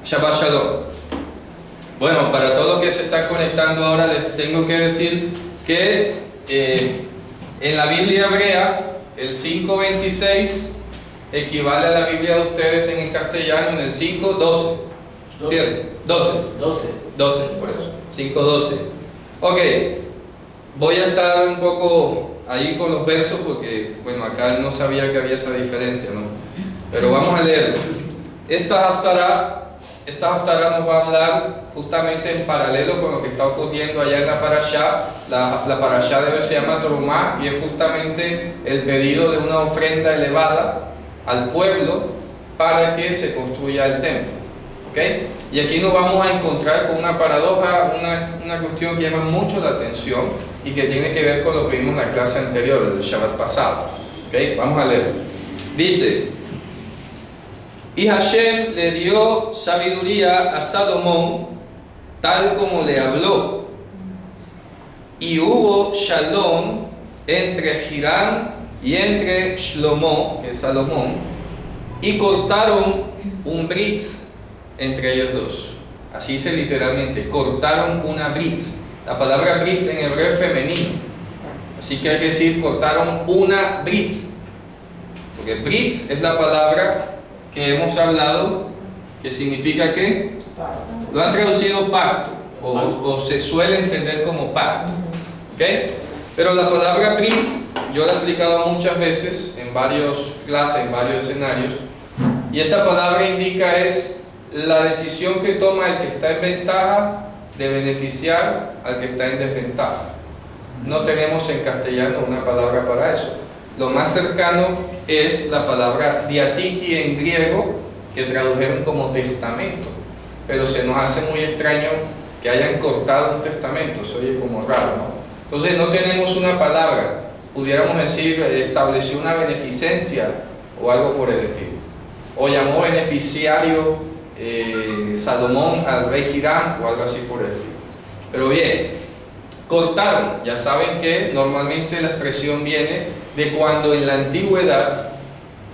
Shabbat Shalom. Bueno, para todos los que se están conectando ahora, les tengo que decir que en la Biblia hebrea, el 5.26 equivale a la Biblia de ustedes en el castellano en el 5.12. 12, por eso. 5.12. Ok, voy a estar un poco ahí con los versos porque, bueno, acá no sabía que había esa diferencia, ¿no? Pero vamos a leerlo. Esta haftará nos va a hablar justamente en paralelo con lo que está ocurriendo allá en la parashá. La parashá de hoy se llama Trumá y es justamente el pedido de una ofrenda elevada al pueblo para que se construya el templo. ¿Okay? Y aquí nos vamos a encontrar con una paradoja, una cuestión que llama mucho la atención y que tiene que ver con lo que vimos en la clase anterior, el Shabbat pasado. ¿Okay? Vamos a leer. Dice: y Hashem le dio sabiduría a Salomón, tal como le habló. Y hubo shalom entre Hiram y entre Shlomo, que es Salomón, y cortaron un brit entre ellos dos. Así dice literalmente, cortaron una brit. La palabra brit en hebreo es femenino. Así que hay que decir, cortaron una brit. Porque brit es la palabra que hemos hablado, que significa que lo han traducido pacto, o se suele entender como pacto. ¿Okay? Pero la palabra brit, yo la he explicado muchas veces en varias clases, en varios escenarios, y esa palabra indica es la decisión que toma el que está en ventaja de beneficiar al que está en desventaja. No tenemos en castellano una palabra para eso. Lo más cercano es la palabra diatiki en griego, que tradujeron como testamento, pero se nos hace muy extraño que hayan cortado un testamento, se oye como raro, ¿no? Entonces no tenemos una palabra, pudiéramos decir estableció una beneficencia o algo por el estilo, o llamó beneficiario Salomón al rey Hiram o algo así por el estilo. Pero bien, cortaron. Ya saben que normalmente la expresión viene de cuando en la antigüedad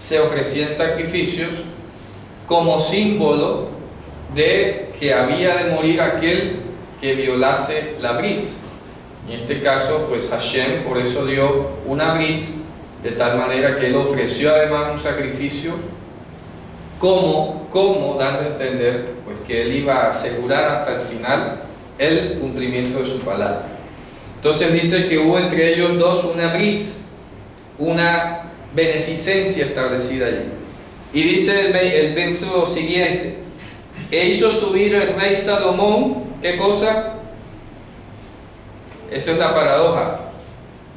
se ofrecían sacrificios como símbolo de que había de morir aquel que violase la brit. En este caso, pues Hashem por eso dio una brit, de tal manera que él ofreció además un sacrificio como dando a entender pues que él iba a asegurar hasta el final el cumplimiento de su palabra. Entonces dice que hubo entre ellos dos una brit, una beneficencia establecida allí. Y dice el verso siguiente: e hizo subir el rey Salomón, ¿qué cosa? Esa es la paradoja.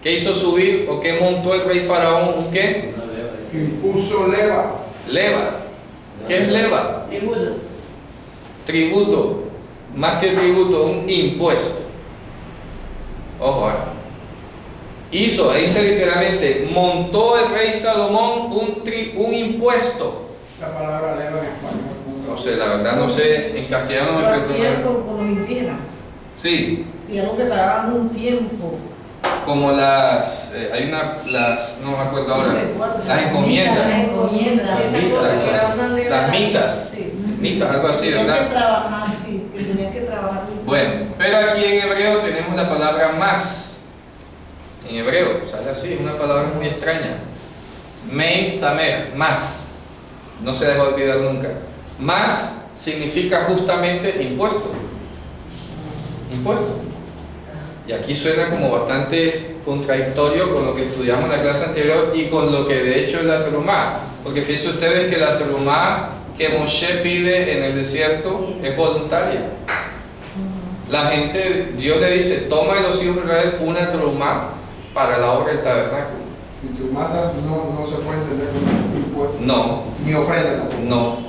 ¿Qué hizo subir o qué montó el rey faraón? ¿Un qué? Impuso leva. Leva. ¿Qué es leva? Tributo. Tributo. Más que tributo, un impuesto. Ojo, hizo, ahí dice literalmente, montó el rey Salomón un impuesto. Esa palabra leva en español. No sé, la verdad no sé, en castellano Lo me hacían pregunto. con los indígenas. Sí, Sí, algo que paraban un tiempo. como hay no me acuerdo ahora, las encomiendas, Las encomiendas, Las esa cosa que era una leva. las mitas, Sí. mitas, algo así, Tenían que ¿verdad? trabajar, sí, que tenían que trabajar. Bueno, pero aquí en hebreo tenemos la palabra más. En hebreo, sale así, es una palabra muy extraña. Mein samech, más. No se debe olvidar nunca. Más significa justamente impuesto. Impuesto. Y aquí suena como bastante contradictorio con lo que estudiamos en la clase anterior y con lo que de hecho es la Trumá. Porque fíjense ustedes que la Trumá que Moshe pide en el desierto es voluntaria. La gente, Dios le dice, toma de los hijos de Israel una Trumá para la obra del tabernáculo. Y trumata no se puede entender como impuesto. No, Ni ofrenda tampoco. no.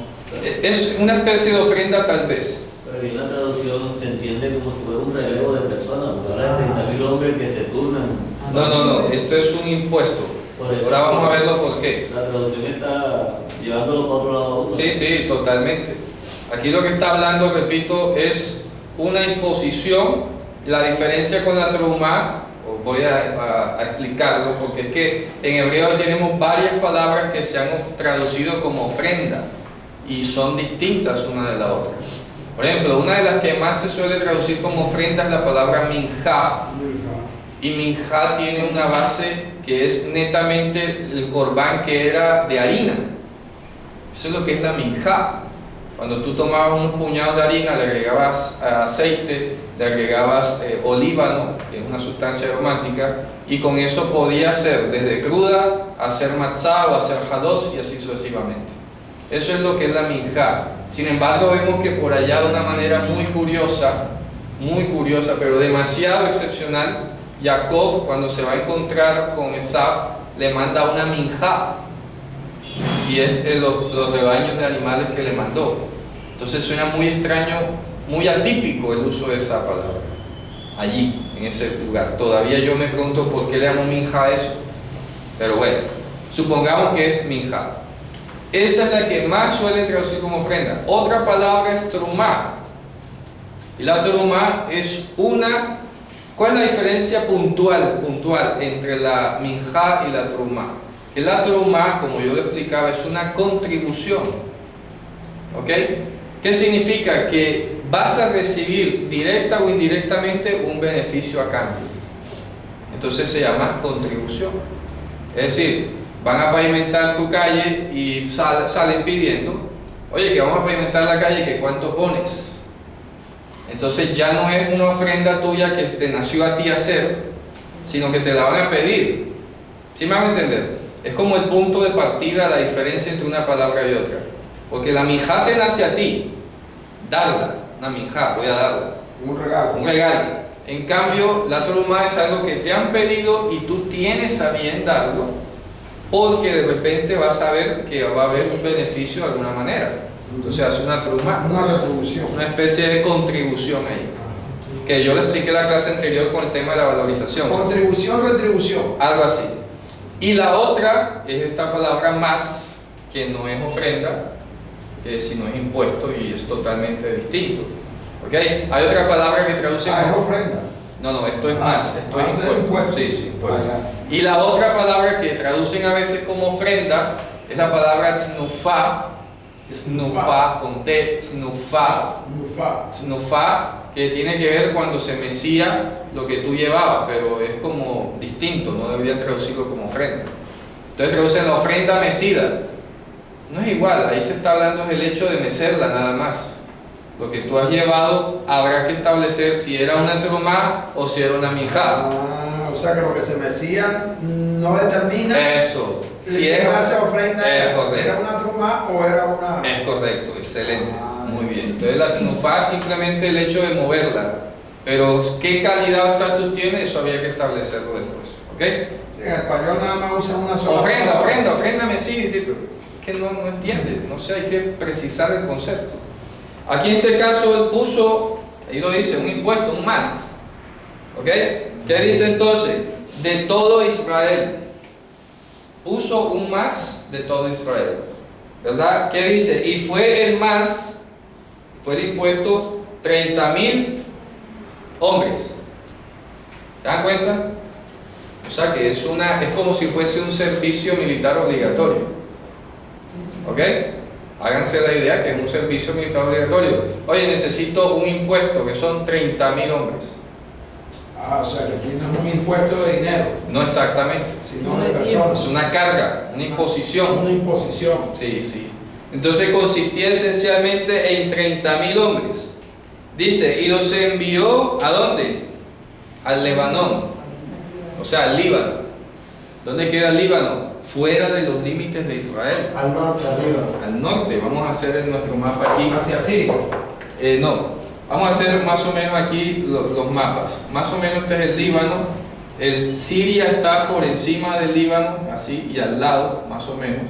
Es una especie de ofrenda tal vez. Pero aquí la traducción se entiende como si fuera un relevo de personas, porque ahora hay 30.000 hombres que se turnan. No, esto es un impuesto. Por eso, Ahora vamos a verlo por qué. La traducción está llevándolo para otro lado. Sí, totalmente. Aquí lo que está hablando, repito, es una imposición. La diferencia con la Trumá, os voy a explicarlo, porque es que en hebreo tenemos varias palabras que se han traducido como ofrenda. y son distintas una de la otra. Por ejemplo, una de las que más se suele traducir como ofrenda es la palabra minjá, y minjá tiene una base que es netamente el corbán que era de harina. Eso es lo que es la minjá. Cuando tú tomabas un puñado de harina, le agregabas aceite, le agregabas olíbano, que es una sustancia aromática, y con eso podía hacer desde cruda, hacer matzá o hacer halot y así sucesivamente. Eso es lo que es la minjá. Sin embargo, vemos que por allá de una manera muy curiosa, pero demasiado excepcional, Jacob, cuando se va a encontrar con Esaf, le manda una minjá, y es los rebaños de animales que le mandó. Entonces suena muy extraño, muy atípico el uso de esa palabra allí, en ese lugar. Todavía yo me pregunto por qué le llamo minjá a eso, pero bueno, supongamos que es minjá. Esa es la que más suelen traducir como ofrenda. Otra palabra es trumá, y la trumá es una... ¿Cuál es la diferencia puntual entre la minjá y la trumá? Que la trumá, como yo lo explicaba, es una contribución. ¿Ok? ¿Qué significa? Que vas a recibir directa o indirectamente un beneficio a cambio. Entonces se llama contribución. Es decir, van a pavimentar tu calle y salen pidiendo, oye, que vamos a pavimentar la calle, que cuánto pones. Entonces ya no es una ofrenda tuya que te nació a ti hacer, sino que te la van a pedir. ¿Sí me van a entender? Es como el punto de partida, la diferencia entre una palabra y otra. Porque la minjá te nace a ti, darla, una minjá, voy a darla. Un regalo. Un regalo. En cambio, la trumá es algo que te han pedido y tú tienes a bien darlo, porque de repente vas a ver que va a haber un beneficio de alguna manera. Entonces hace una trumá, Una retribución. una especie de contribución ahí. Que yo le expliqué en la clase anterior con el tema de la valorización. Contribución, retribución. Algo así. Y la otra es esta palabra más, que no es ofrenda, sino es impuesto y es totalmente distinto. ¿Ok? Hay otra palabra que traduce Es ofrenda. No, esto es más, esto es impuesto. Sí, impuesto. Ya. Y la otra palabra que traducen a veces como ofrenda es la palabra tznufa, con T, tznufa, que tiene que ver cuando se mecía lo que tú llevabas, pero es como distinto, no deberían traducirlo como ofrenda. Entonces traducen la ofrenda mecida. No es igual, ahí se está hablando del hecho de mecerla nada más. Lo que tú has llevado habrá que establecer si era una trumá o si era una minjá. O sea que lo que se mecía no determina Eso. si era ofrenda, correcto. si era una trumá o era una... Es correcto, excelente, muy bien. Entonces la trumá es simplemente el hecho de moverla, pero qué calidad o estatus tiene, eso había que establecerlo después. ¿Ok? Sí, en español nada más usa una sola palabra. Ofrenda mecida, que no entiende, no sé, hay que precisar el concepto. Aquí en este caso él puso, ahí lo dice, un impuesto, un más. ¿Ok? ¿Qué dice entonces? De todo Israel. Puso un más de todo Israel. ¿Verdad? ¿Qué dice? Y fue el más, fue el impuesto 30,000 hombres. ¿Se dan cuenta? O sea que es como si fuese un servicio militar obligatorio. ¿Ok? Háganse la idea que es un servicio militar obligatorio. Oye, necesito un impuesto que son 30,000 hombres. O sea que aquí no es un impuesto de dinero, No exactamente. sino de personas. Es una carga, una imposición. Una imposición. Sí. Entonces consistía esencialmente en 30,000 hombres. Dice, y los envió ¿a dónde? Al Lebanón. O sea, al Líbano. ¿Dónde queda el Líbano? Fuera de los límites de Israel. Al norte, arriba. Al norte. Vamos a hacer en nuestro mapa aquí. Hacia Siria. No. Vamos a hacer más o menos aquí los mapas. Más o menos este es el Líbano. Siria está por encima del Líbano, así, y al lado, más o menos.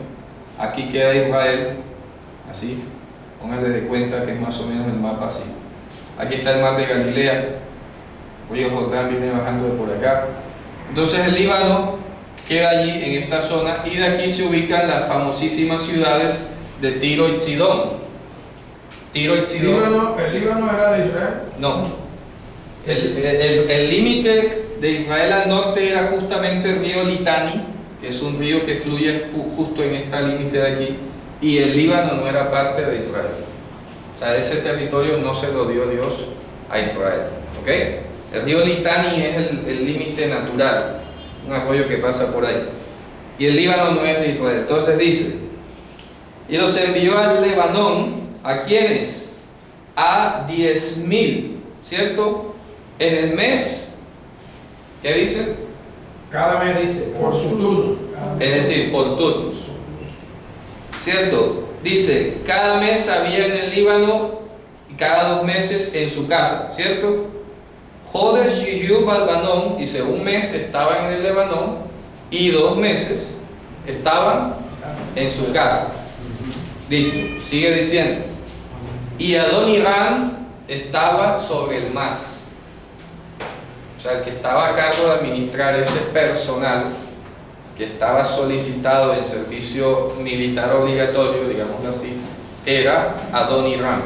Aquí queda Israel, así. Pónganle de cuenta que es más o menos el mapa así. Aquí está el mar de Galilea. El río Jordán viene bajando de por acá. Entonces el Líbano queda allí en esta zona, y de aquí se ubican las famosísimas ciudades de Tiro y Sidón. ¿El Líbano era de Israel? No. El límite de Israel al norte era justamente el río Litani, que es un río que fluye justo en este límite de aquí, y el Líbano no era parte de Israel. O sea, ese territorio no se lo dio Dios a Israel. ¿Ok? El río Litani es el límite natural, un arroyo que pasa por ahí. Y el Líbano no es de Israel. Entonces dice, y los envió al Lebanón, ¿a quiénes? A 10,000, ¿cierto? En el mes, ¿qué dice? Cada mes dice, por su turno. Es decir, por turnos, ¿cierto? Dice, cada mes había en el Líbano y cada 2 meses en su casa, ¿cierto? Jodesh y Yub al Lebanón, dice, un mes estaban en el Lebanón y 2 meses estaban en su casa. Listo, sigue diciendo. Y Adoniram estaba sobre el MAS. O sea, el que estaba a cargo de administrar ese personal que estaba solicitado en servicio militar obligatorio, digámoslo así, era Adoniram.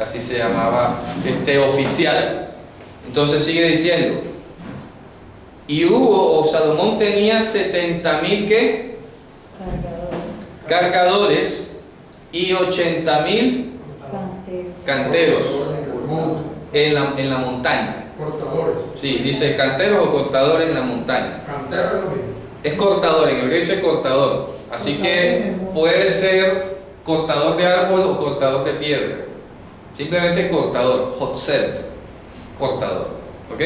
Así se llamaba este oficial. Entonces sigue diciendo, y hubo, o Salomón tenía 70,000 ¿qué? Cargadores y 80,000 canteros en la montaña. Cortadores. Sí, dice canteros o cortadores en la montaña. Cantero es lo mismo. Es cortador, en hebreo dice cortador. Así que puede ser cortador de árbol o cortador de piedra. Simplemente cortador, hotset, cortador. ¿Ok?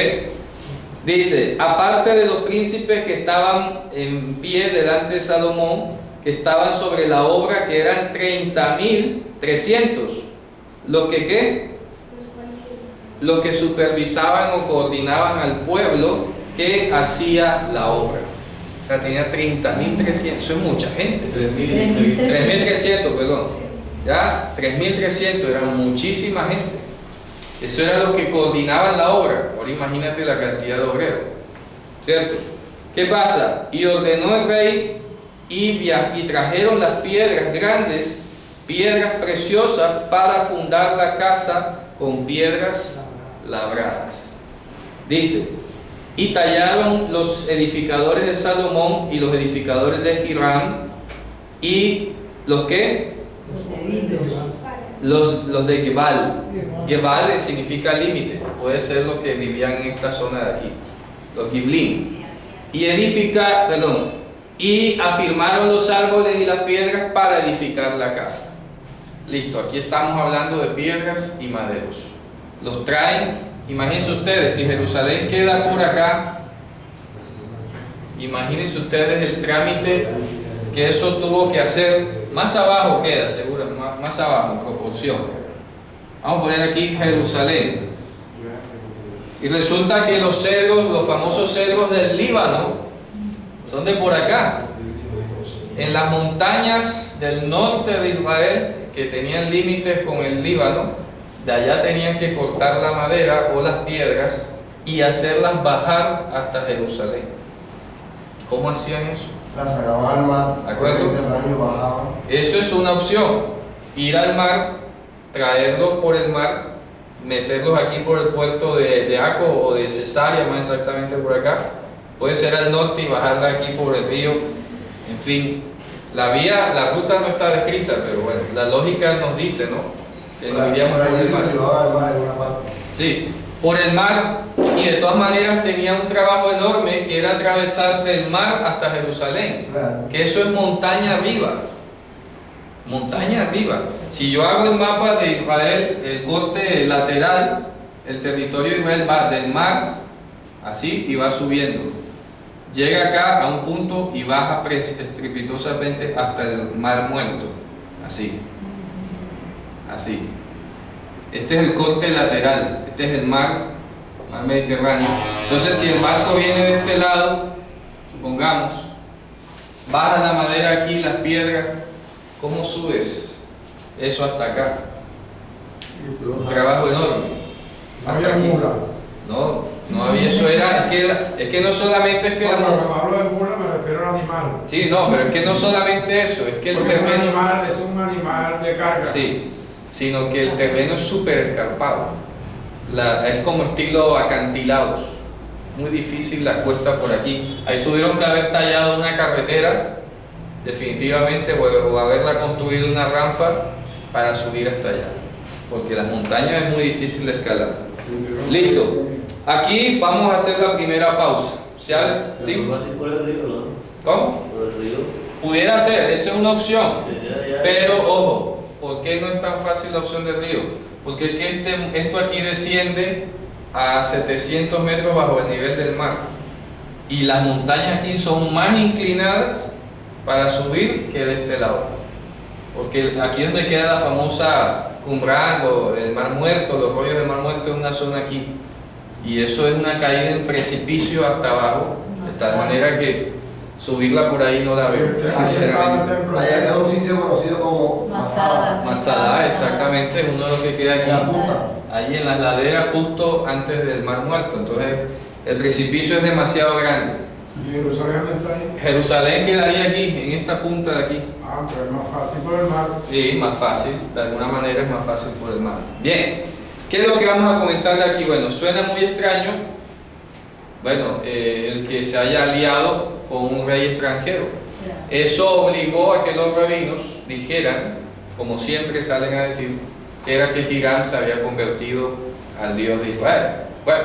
Dice, aparte de los príncipes que estaban en pie delante de Salomón, que estaban sobre la obra, que eran 30,300. Lo que ¿qué? Los que supervisaban o coordinaban al pueblo que hacía la obra. O sea, tenía 30,300, eso es mucha gente. 3,300, perdón. Ya, 3,300, era muchísima gente. Eso era lo que coordinaban la obra. Ahora imagínate la cantidad de obreros, ¿cierto? ¿Qué pasa? Y ordenó el rey y trajeron las piedras grandes, piedras preciosas, para fundar la casa con piedras labradas. Dice, y tallaron los edificadores de Salomón y los edificadores de Hiram y los que los de Gebal. Gebal significa límite, puede ser los que vivían en esta zona de aquí, los Giblim. Y afirmaron los árboles y las piedras para edificar la casa. Listo, aquí estamos hablando de piedras y maderos. Los traen, imagínense ustedes, si Jerusalén queda por acá, imagínense ustedes el trámite que eso tuvo que hacer. Más abajo queda, seguro, más abajo en proporción. Vamos a poner aquí Jerusalén. Y resulta que los cedros, los famosos cedros del Líbano, son de por acá. En las montañas del norte de Israel, que tenían límites con el Líbano, de allá tenían que cortar la madera o las piedras y hacerlas bajar hasta Jerusalén. ¿Cómo hacían eso? Las sacaban al mar, ¿De acuerdo? por el Mediterráneo bajaban. Eso es una opción. Ir al mar, traerlos por el mar, meterlos aquí por el puerto de Aco o de Cesarea, más exactamente por acá. Puede ser al norte y bajarla aquí por el río. En fin, la ruta no está descrita, pero bueno, la lógica nos dice, ¿no? Que nos iríamos por el mar. Se llevaban al mar en una parte. Sí, por el mar, y de todas maneras tenía un trabajo enorme que era atravesar del mar hasta Jerusalén. Claro. Que eso es montaña arriba. Montaña arriba. Si yo hago el mapa de Israel, el corte lateral, el territorio de Israel va del mar así y va subiendo. Llega acá a un punto y baja estrepitosamente hasta el mar muerto. Así. Así. Este es el corte lateral. Este es el mar Mediterráneo. Entonces, si el barco viene de este lado, supongamos, baja la madera aquí, las piedras, ¿cómo subes eso hasta acá? Un trabajo enorme. No había Hasta aquí. mula. No había, eso era, es que no solamente es que Bueno, cuando hablo de mula me refiero al animal. sí, no, pero es que no solamente eso, es que el Porque terreno, es un animal de carga. sí, sino que el terreno es súper escarpado, es como estilo acantilados, muy difícil la cuesta por aquí. Ahí tuvieron que haber tallado una carretera definitivamente, o haberla construido una rampa para subir hasta allá, porque las montañas es muy difícil de escalar. Listo. Aquí vamos a hacer la primera pausa. ¿Sí? Pero no va a ser por el río, ¿no? ¿Cómo? Por el río. Pudiera ser, esa es una opción. Desde allá. Pero ojo, ¿por qué no es tan fácil la opción del río? Porque es que esto aquí desciende a 700 metros bajo el nivel del mar. Y las montañas aquí son más inclinadas para subir que de este lado. Porque aquí es donde queda la famosa Qumran, el Mar Muerto, los rollos del Mar Muerto, es una zona aquí. Y eso es una caída en precipicio hasta abajo, de tal manera que subirla por ahí no la veo, sinceramente. Allá queda un sitio conocido como Masada. Matzalá, exactamente, es uno de los que queda En la aquí, punta. ahí en las laderas justo antes del Mar Muerto. Entonces el precipicio es demasiado grande. ¿Y Jerusalén está ahí? Jerusalén quedaría aquí, en esta punta de aquí. Ah, pero es más fácil por el mar. Sí, más fácil, de alguna manera es más fácil por el mar. Bien, ¿qué es lo que vamos a comentar de aquí? Bueno, suena muy extraño, bueno, el que se haya aliado con un rey extranjero. Eso obligó a que los rabinos dijeran, como siempre salen a decir, que era que Hiram se había convertido al Dios de Israel. Bueno,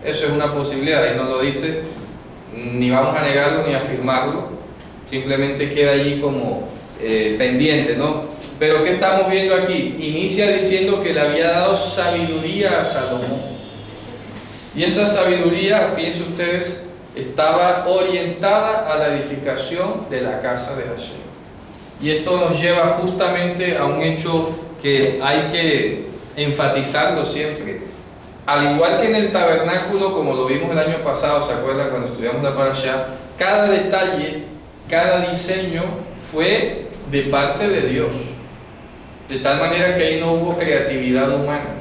eso es una posibilidad, ahí no lo dice, ni vamos a negarlo ni a afirmarlo, simplemente queda allí como pendiente, ¿no? Pero ¿qué estamos viendo aquí? Inicia diciendo que le había dado sabiduría a Salomón. Y esa sabiduría, fíjense ustedes, estaba orientada a la edificación de la casa de Hashem. Y esto nos lleva justamente a un hecho que hay que enfatizarlo siempre. Al igual que en el tabernáculo, como lo vimos el año pasado, ¿se acuerdan cuando estudiamos la parashá? Cada detalle, cada diseño fue de parte de Dios. De tal manera que ahí no hubo creatividad humana.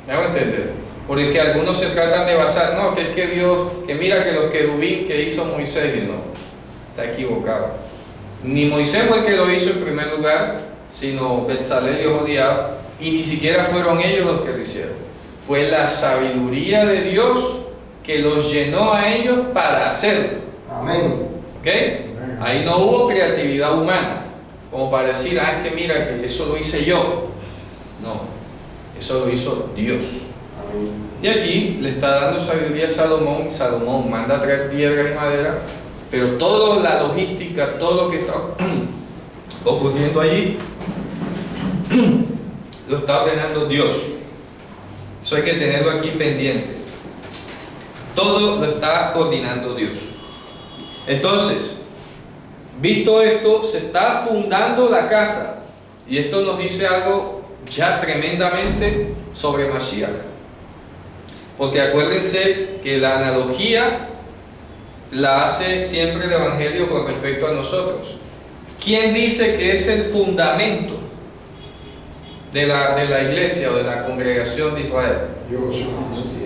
¿Me hago entender? Porque algunos se tratan de basar, no, que es que Dios, que mira que los querubín que hizo Moisés, y no, está equivocado. Ni Moisés fue el que lo hizo en primer lugar, sino Betzalel y Oholiab, y ni siquiera fueron ellos los que lo hicieron. Fue la sabiduría de Dios que los llenó a ellos para hacerlo. Amén. ¿Ok? Ahí no hubo creatividad humana, como para decir, ah, es que mira que eso lo hice yo. No, eso lo hizo Dios. Amén. Y aquí le está dando sabiduría a Salomón. Salomón manda a traer piedras y madera, pero toda la logística, todo lo que está ocurriendo allí, lo está ordenando Dios. Eso hay que tenerlo aquí pendiente. Todo lo está coordinando Dios. Entonces, visto esto, se está fundando la casa. Y esto nos dice algo ya tremendamente sobre Mashiach. Porque acuérdense que la analogía la hace siempre el Evangelio con respecto a nosotros. ¿Quién dice que es el fundamento de la iglesia o de la congregación de Israel? Dios.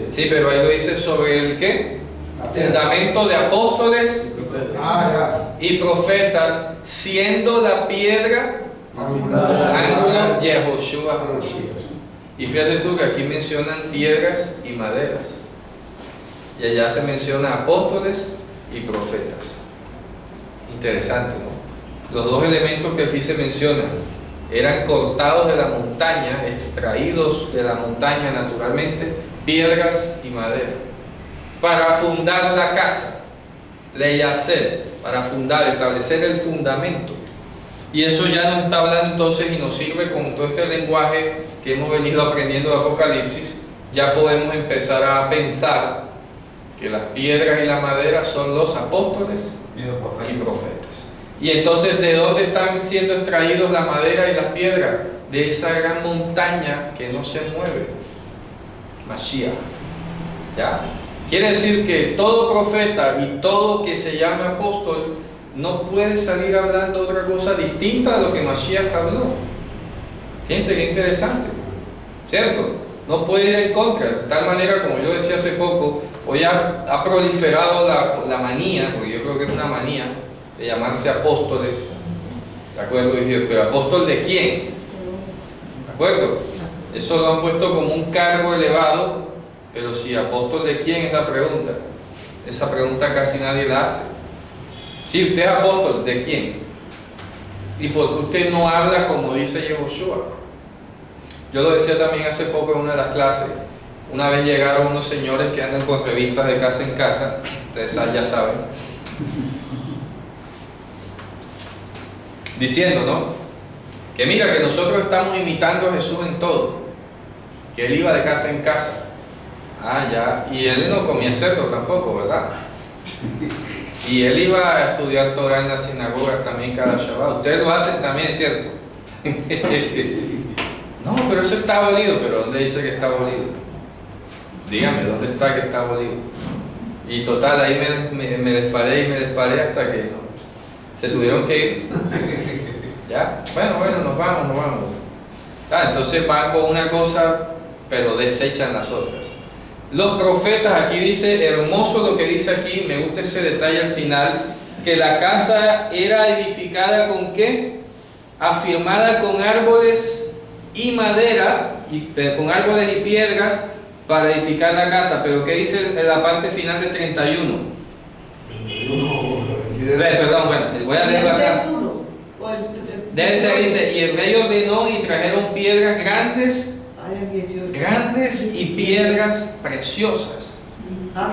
Sí, pero ahí lo dice sobre el ¿qué? La tierra. Fundamento de apóstoles Ah, y profetas, siendo la piedra ángulo Yehoshua HaMashiach. Y fíjate tú que aquí mencionan piedras y maderas, y allá se menciona apóstoles y profetas. Interesante, ¿no? Los dos elementos que aquí se mencionan eran cortados de la montaña, extraídos de la montaña naturalmente, piedras y madera, para fundar la casa, leyaser, para fundar, establecer el fundamento. Y eso ya nos está hablando entonces y nos sirve con todo este lenguaje que hemos venido aprendiendo de Apocalipsis. Ya podemos empezar a pensar que las piedras y la madera son los apóstoles y profetas. Y entonces, ¿de dónde están siendo extraídos la madera y las piedras? De esa gran montaña que no se mueve, Mashiach. ¿Ya? Quiere decir que todo profeta y todo que se llame apóstol no puede salir hablando otra cosa distinta a lo que Mashiach habló. Fíjense qué interesante, ¿cierto? No puede ir en contra. De tal manera, como yo decía hace poco, hoy ha proliferado la manía, porque yo creo que es una manía, de llamarse apóstoles. ¿De acuerdo? Y dije, ¿pero apóstol de quién? ¿De acuerdo? Eso lo han puesto como un cargo elevado, pero si apóstol de quién es la pregunta. Esa pregunta casi nadie la hace. Sí, usted es apóstol, ¿de quién? ¿Y por qué usted no habla como dice Yehoshua? Yo lo decía también hace poco en una de las clases. Una vez llegaron unos señores que andan con revistas de casa en casa, ustedes ya saben, diciendo, ¿no? Que mira, que nosotros estamos imitando a Jesús en todo, que él iba de casa en casa. Ah, ya, y él no comía cerdo tampoco, ¿verdad? Y él iba a estudiar Torah en la sinagoga también cada Shabbat. Ustedes lo hacen también, ¿cierto? No, pero eso está abolido. ¿Pero dónde dice que está abolido? Dígame, ¿dónde está que está abolido? Y total, ahí me desparé hasta que se tuvieron que ir. ¿Ya? Bueno, nos vamos. Entonces van con una cosa, pero desechan las otras. Los profetas, aquí dice, hermoso lo que dice aquí, me gusta ese detalle al final, que la casa era edificada ¿con qué? Afirmada con árboles y madera, con árboles y piedras para edificar la casa. Pero ¿qué dice en la parte final del 31? Perdón, voy a leerlo acá. Debe ser, dice, y el rey ordenó y trajeron piedras grandes y piedras preciosas.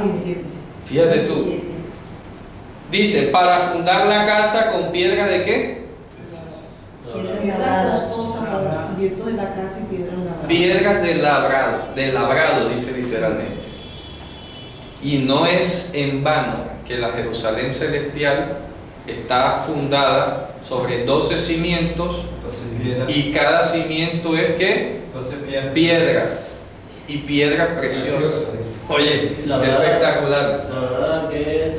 17. Fíjate tú. Dice, para fundar la casa con piedras de qué? Piedra costosa para los cubiertos de la casa y piedra labrada. Piedras de labrado, dice literalmente. Y no es en vano que la Jerusalén celestial está fundada sobre 12 cimientos y cada cimiento es ¿qué? 12 piedras y piedras preciosas. Oye, qué espectacular. ¿Labrada qué es?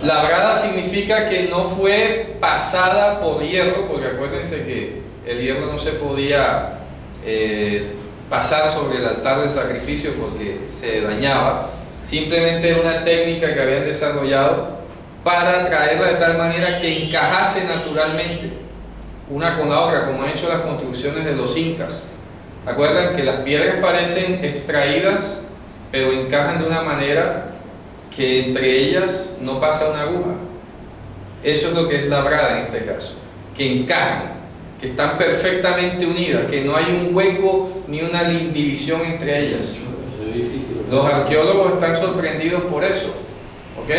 Labrada significa que no fue pasada por hierro, porque acuérdense que el hierro no se podía pasar sobre el altar del sacrificio porque se dañaba. Simplemente era una técnica que habían desarrollado para traerla de tal manera que encajase naturalmente una con la otra, como han hecho las construcciones de los incas. Acuerdan que las piedras parecen extraídas, pero encajan de una manera que entre ellas no pasa una aguja. Eso es lo que es labrada en este caso, que encajan, que están perfectamente unidas, que no hay un hueco ni una división entre ellas. Los arqueólogos están sorprendidos por eso, ¿ok?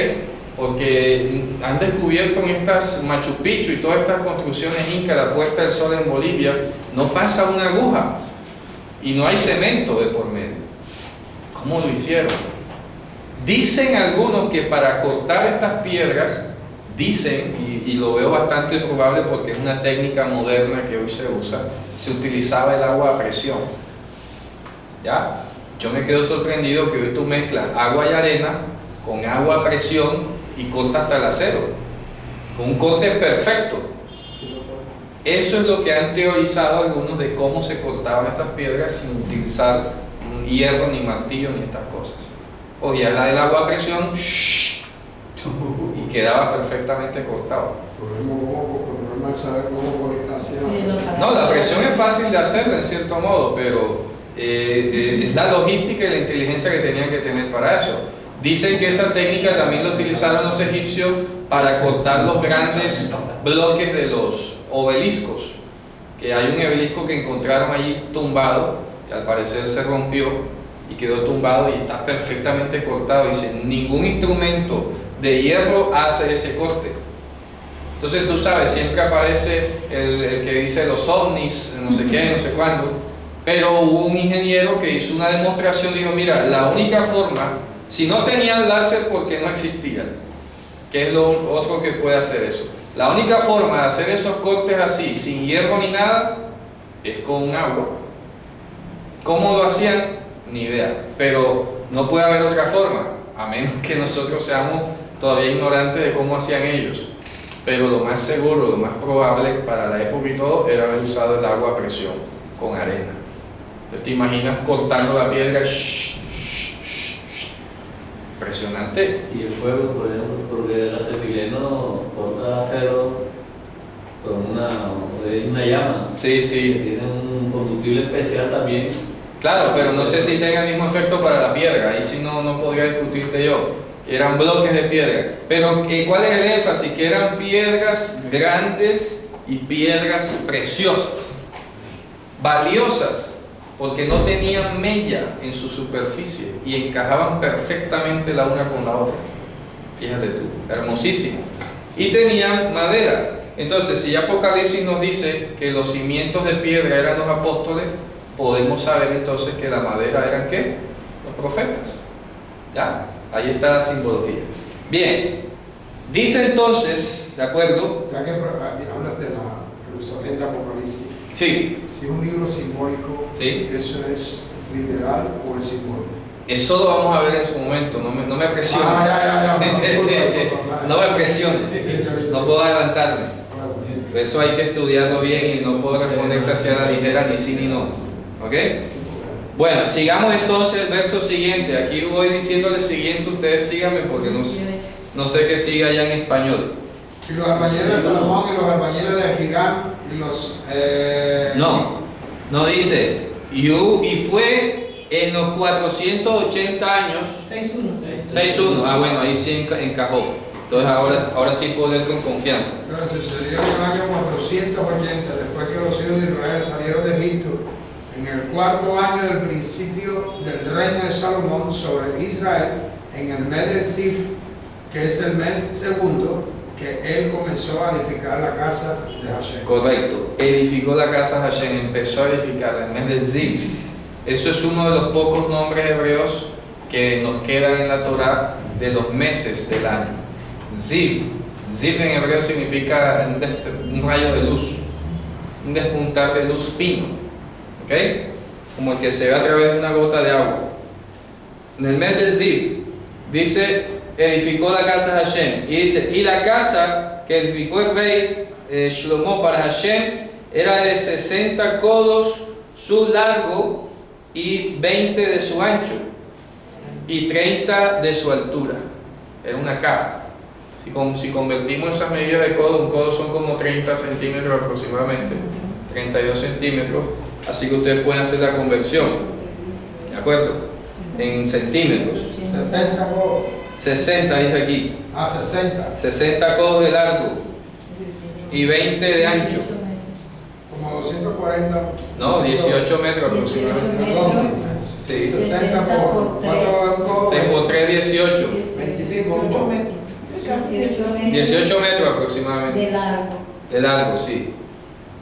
Porque han descubierto en estas Machu Picchu y todas estas construcciones incas, la Puesta del Sol en Bolivia, no pasa una aguja y no hay cemento de por medio. ¿Cómo lo hicieron? Dicen algunos que para cortar estas piedras, dicen, y lo veo bastante probable porque es una técnica moderna que hoy se usa, se utilizaba el agua a presión. ¿Ya? Yo me quedo sorprendido que hoy tú mezclas agua y arena con agua a presión y corta hasta el acero, con un corte perfecto. Eso es lo que han teorizado algunos de cómo se cortaban estas piedras sin utilizar hierro, ni martillo, ni estas cosas. Cogía la del agua a presión y quedaba perfectamente cortado. El problema es saber cómo hacían. No, la presión es fácil de hacerla en cierto modo, pero es la logística y la inteligencia que tenían que tener para eso. Dicen que esa técnica también la utilizaron los egipcios para cortar los grandes bloques de los obeliscos, que hay un obelisco que encontraron allí tumbado, que al parecer se rompió y quedó tumbado y está perfectamente cortado. Dicen, ningún instrumento de hierro hace ese corte. Entonces tú sabes, siempre aparece el que dice los ovnis, no sé qué, no sé cuándo, pero hubo un ingeniero que hizo una demostración y dijo, mira, la única forma, si no tenían láser porque no existía, que es lo otro que puede hacer eso, la única forma de hacer esos cortes así, sin hierro ni nada, es con agua. ¿Cómo lo hacían? Ni idea, pero no puede haber otra forma, a menos que nosotros seamos todavía ignorantes de cómo hacían ellos. Pero lo más seguro, lo más probable para la época y todo, era haber usado el agua a presión con arena. Entonces te imaginas cortando la piedra, impresionante. Y el fuego, por ejemplo, porque el acetileno corta el acero con una llama. Sí, sí. Tiene un combustible especial también. Claro, pero no sé si tenga el mismo efecto para la piedra, ahí sí no podría discutirte yo. Eran bloques de piedra. Pero ¿cuál es el énfasis? Que eran piedras grandes y piedras preciosas, valiosas, porque no tenían mella en su superficie y encajaban perfectamente la una con la otra. Fíjate tú, hermosísimo. Y tenían madera. Entonces, si Apocalipsis nos dice que los cimientos de piedra eran los apóstoles, podemos saber entonces que la madera eran ¿qué? Los profetas. ¿Ya? Ahí está la simbología. Bien, dice entonces, ¿de acuerdo? Ya que hablas de la Jerusalén de Apocalipsis, Sí, si es un libro simbólico, sí. ¿eso es literal o es simbólico? Eso lo vamos a ver en su momento, no me presiones. Ya. No me presiones, no puedo adelantarme. Eso hay que estudiarlo bien y no puedo responderte hacia la ligera ni sí ni no. ¿Ok? Bueno, sigamos entonces el verso siguiente. Aquí voy diciéndole el siguiente, ustedes síganme porque no sé qué siga ya en español. Y los albañiles de Salomón y los albañiles de Hiram y los... No dice. Y fue en los 480 años. 6.1. Ah, bueno, ahí sí encajó. Entonces ahora sí puedo leer con confianza. Pero sucedió en el año 480, después que los hijos de Israel salieron de Egipto, en el cuarto año del principio del reino de Salomón sobre Israel, en el mes de Zif, que es el mes segundo, que él comenzó a edificar la casa de Hashem. Correcto, edificó la casa de Hashem, empezó a edificar el mes de Zif. Eso es uno de los pocos nombres hebreos que nos quedan en la Torá de los meses del año. Ziv en hebreo significa un rayo de luz, un despuntar de luz fino, ¿ok? Como el que se ve a través de una gota de agua. En el mes de Ziv dice, edificó la casa de Hashem, y dice, y la casa que edificó el rey Shlomo para Hashem era de 60 codos su largo y 20 de su ancho y 30 de su altura. Era una caja. Si convertimos esas medidas de codo, un codo son como 30 centímetros aproximadamente, 32 centímetros, así que ustedes pueden hacer la conversión, ¿de acuerdo? En centímetros. 70 codos. 60 dice aquí. 60. 60 codos de largo y 20 de ancho. Como 240. No, 18 metros aproximadamente. Perdón. Sí. 60 por. ¿Cuánto es un codo? 6 por 3, 18. 20 y pico. 18 metros. 18 metros aproximadamente. De largo. De largo, sí.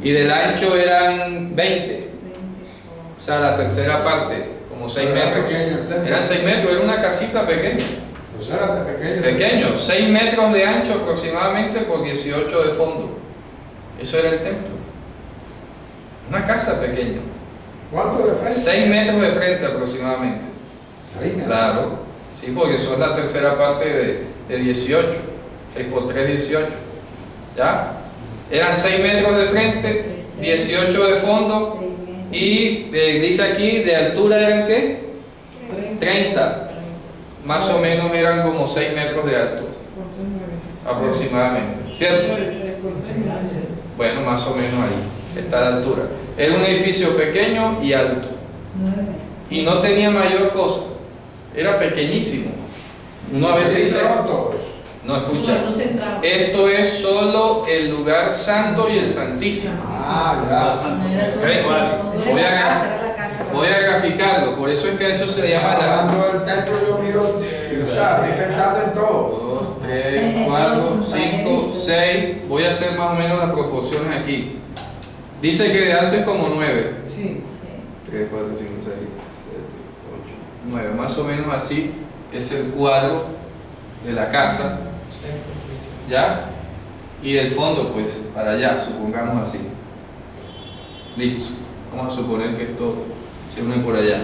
Y del ancho eran 20. O sea, la tercera parte, como 6 Era metros. pequeño el templo. Eran 6 metros, era una casita pequeña. Pues era pequeño. Pequeño, 6 metros de ancho aproximadamente por 18 de fondo. Eso era el templo. Una casa pequeña. ¿Cuánto de frente? 6 metros de frente aproximadamente. 6 metros. Claro. Sí, porque son la tercera parte de 18. 6 por 3, 18. ¿Ya? Eran 6 metros de frente, 18 de fondo. Y dice aquí, de altura eran ¿qué? 30. Más o menos eran como 6 metros de alto. Aproximadamente. ¿Cierto? Bueno, más o menos ahí está la altura. Era un edificio pequeño y alto. Y no tenía mayor cosa. Era pequeñísimo. Uno a veces dice, todos. no escucha, esto es solo el lugar santo y el santísimo. Ah, Voy a graficarlo, por eso es que eso se llama la hablando del templo, yo miro, o sea, estoy pensando en todo. 2, 3, 4, 5, 6. Voy a hacer más o menos las proporciones aquí. Dice que de alto es como 9. Sí. 3, 4, 5, 6, 7, 8, 9. Más o menos así es el cuadro de la casa. ¿Ya? Y del fondo, pues, para allá, supongamos así. Listo. Vamos a suponer que esto se une por allá.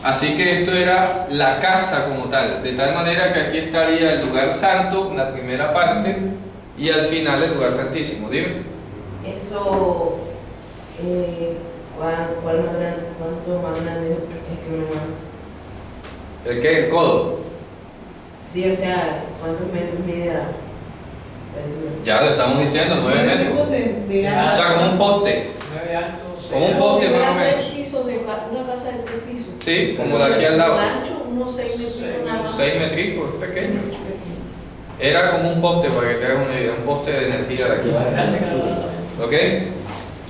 Así que esto era la casa como tal, de tal manera que aquí estaría el lugar santo, la primera parte, y al final el lugar santísimo. Dime. Eso, ¿cuánto más grande es que uno más? ¿El qué? ¿El codo? Sí, o sea, ¿cuánto mide la altura? Ya lo estamos diciendo, 9 metros. O sea, como un poste. Como un poste más o menos. Una casa de 3 pisos. Sí, como de aquí al lado. Ancho, unos 6 metros. 6 metricos, es pequeño. Era como un poste, para que te hagas una idea, un poste de energía de aquí. ¿Ok?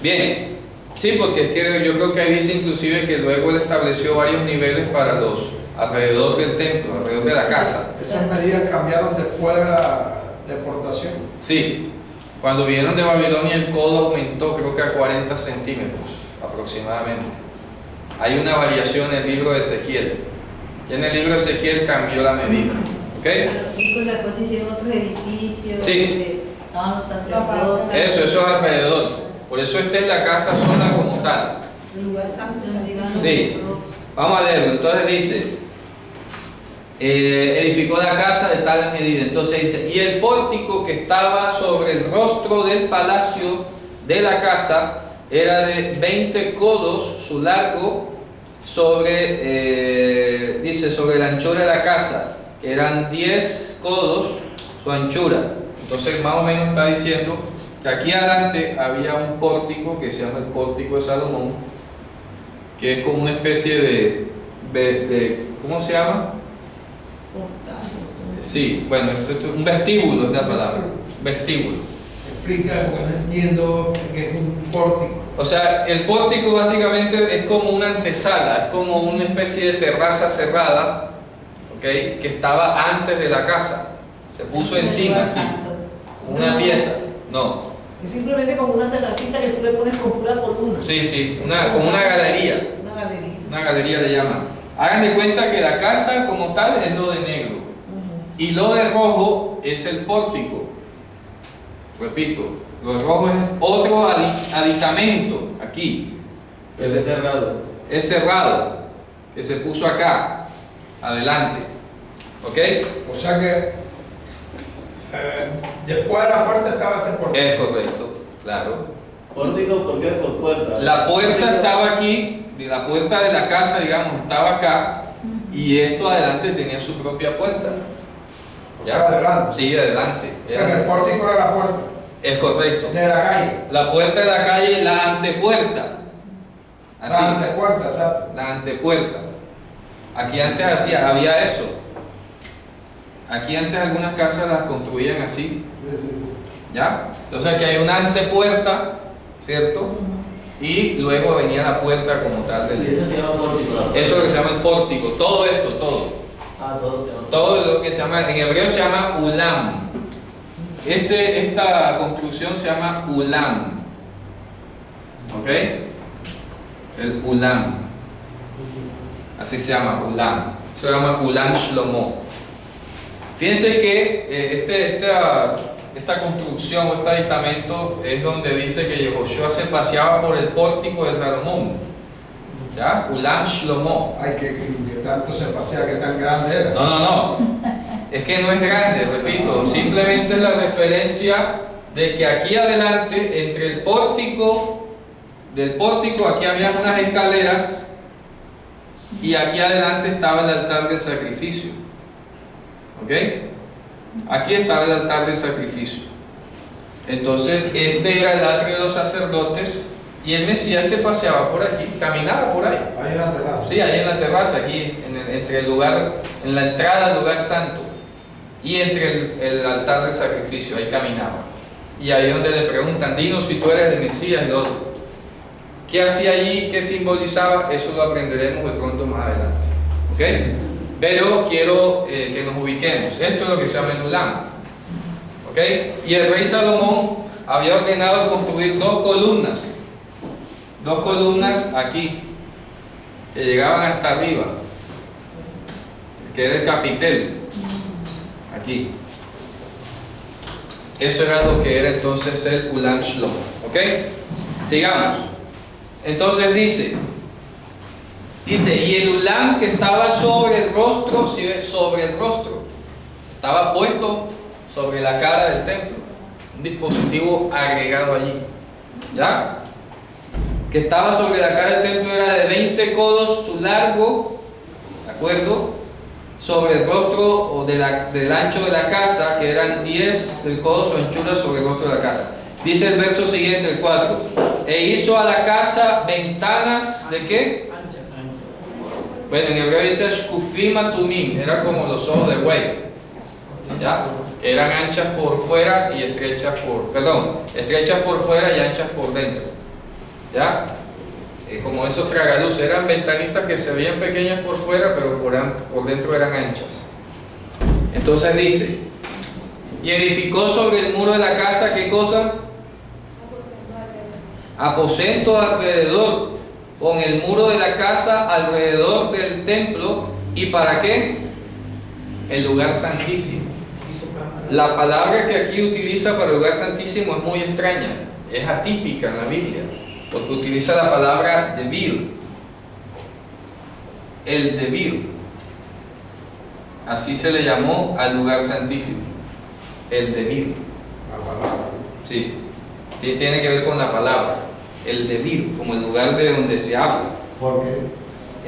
Bien. Sí, porque es que yo creo que ahí dice inclusive que luego él estableció varios niveles para los alrededor del templo, alrededor de la casa. Esas medidas cambiaron después de la deportación. Sí, cuando vinieron de Babilonia el codo aumentó creo que a 40 centímetros aproximadamente. Hay una variación en el libro de Ezequiel. Y en el libro de Ezequiel cambió la medida. ¿Ok? Pero chicos, después hicieron otros edificios Sí. donde estaban los sacerdotes. Eso alrededor. Por eso esta es la casa sola como tal. El lugar santo Sí. Vamos a leerlo. Entonces dice, edificó la casa de tal medida. Entonces dice, y el pórtico que estaba sobre el rostro del palacio de la casa era de 20 codos su largo sobre, dice, sobre la anchura de la casa, que eran 10 codos su anchura. Entonces más o menos está diciendo que aquí adelante había un pórtico que se llama el pórtico de Salomón, que es como una especie de ¿cómo se llama? Sí, bueno, esto es un vestíbulo, es la palabra, vestíbulo. Explica, porque no entiendo qué es un pórtico. O sea, el pórtico básicamente es como una antesala, es como una especie de terraza cerrada, ¿ok? Que estaba antes de la casa, se puso encima, así, una pieza, no. Es simplemente como una terracita que tú le pones con pura columna. Sí, como una galería. Una galería le llaman. Hagan de cuenta que la casa como tal es lo de negro y lo de rojo es el pórtico. Repito, lo de rojo es otro aditamento aquí. Es cerrado. Es cerrado, que se puso acá, adelante. ¿Ok? O sea que después de la puerta estaba ese pórtico. Es correcto, claro. Pórtico, ¿por qué? Por puerta. La puerta estaba aquí, la puerta de la casa, digamos, estaba acá, y esto adelante tenía su propia puerta. O sea, adelante. Sí, adelante. O sea que el pórtico era la puerta Es correcto. de la calle. La puerta de la calle, la antepuerta. Así. La antepuerta, exacto. La antepuerta. Aquí antes había eso. Aquí antes algunas casas las construían así. Sí. ¿Ya? Entonces aquí hay una antepuerta, ¿cierto? Y luego venía la puerta como tal Y del. eso se llama pórtico. Eso es lo que se llama el pórtico. Todo esto, todo. Todo se llama. Todo lo que se llama, en hebreo se llama ulam. Esta construcción se llama ulam. ¿Ok? El ulam. Así se llama, ulam. Se llama ulam shlomo. Fíjense que esta construcción o este aditamento es donde dice que Yehoshua se paseaba por el pórtico de Salomón. ¿Ya? Ulam shlomo. Ay, que tanto se pasea, que tan grande era. No. Es que no es grande, repito. Simplemente es la referencia de que aquí adelante, entre el pórtico, del pórtico, aquí habían unas escaleras y aquí adelante estaba el altar del sacrificio. ¿Ok? Aquí estaba el altar del sacrificio. Entonces, este era el atrio de los sacerdotes y el Mesías se paseaba por aquí, caminaba por ahí. Ahí en la terraza. Sí, ahí en la terraza, aquí, entre el lugar, en la entrada del lugar santo y entre el altar del sacrificio, ahí caminaba. Y ahí es donde le preguntan, dinos si tú eres el Mesías, Lord. ¿Qué hacía allí? ¿Qué simbolizaba? Eso lo aprenderemos de pronto más adelante. ¿Ok? Pero quiero que nos ubiquemos. Esto es lo que se llama el ulam. ¿Ok? Y el rey Salomón había ordenado construir dos columnas aquí, que llegaban hasta arriba, que era el capitel, aquí. Eso era lo que era entonces el ulam shlomo. ¿Ok? Sigamos. Entonces dice, y el ulam que estaba sobre el rostro, ¿sí ves? Sobre el rostro, estaba puesto sobre la cara del templo, un dispositivo agregado allí, ¿ya? Que estaba sobre la cara del templo era de 20 codos su largo, ¿de acuerdo? Sobre el rostro o del ancho de la casa, que eran 10 del codo su anchura sobre el rostro de la casa. Dice el verso siguiente, el 4, e hizo a la casa ventanas, ¿de qué? Bueno, en hebreo dice shkufim atumim, era como los ojos de buey, ¿ya? eran anchas por fuera y estrechas estrechas por fuera y anchas por dentro. ¿Ya? Como esos tragaluces, eran ventanitas que se veían pequeñas por fuera, pero por dentro eran anchas. Entonces dice, y edificó sobre el muro de la casa, ¿qué cosa? Aposento alrededor, con el muro de la casa alrededor del templo. ¿Y para qué? El lugar santísimo. La palabra que aquí utiliza para el lugar santísimo es muy extraña, es atípica en la Biblia, porque utiliza la palabra debir. El debir. Así se le llamó al lugar santísimo. El debir. La palabra. Sí. Tiene que ver con la palabra. El debir, como el lugar de donde se habla. ¿Por qué?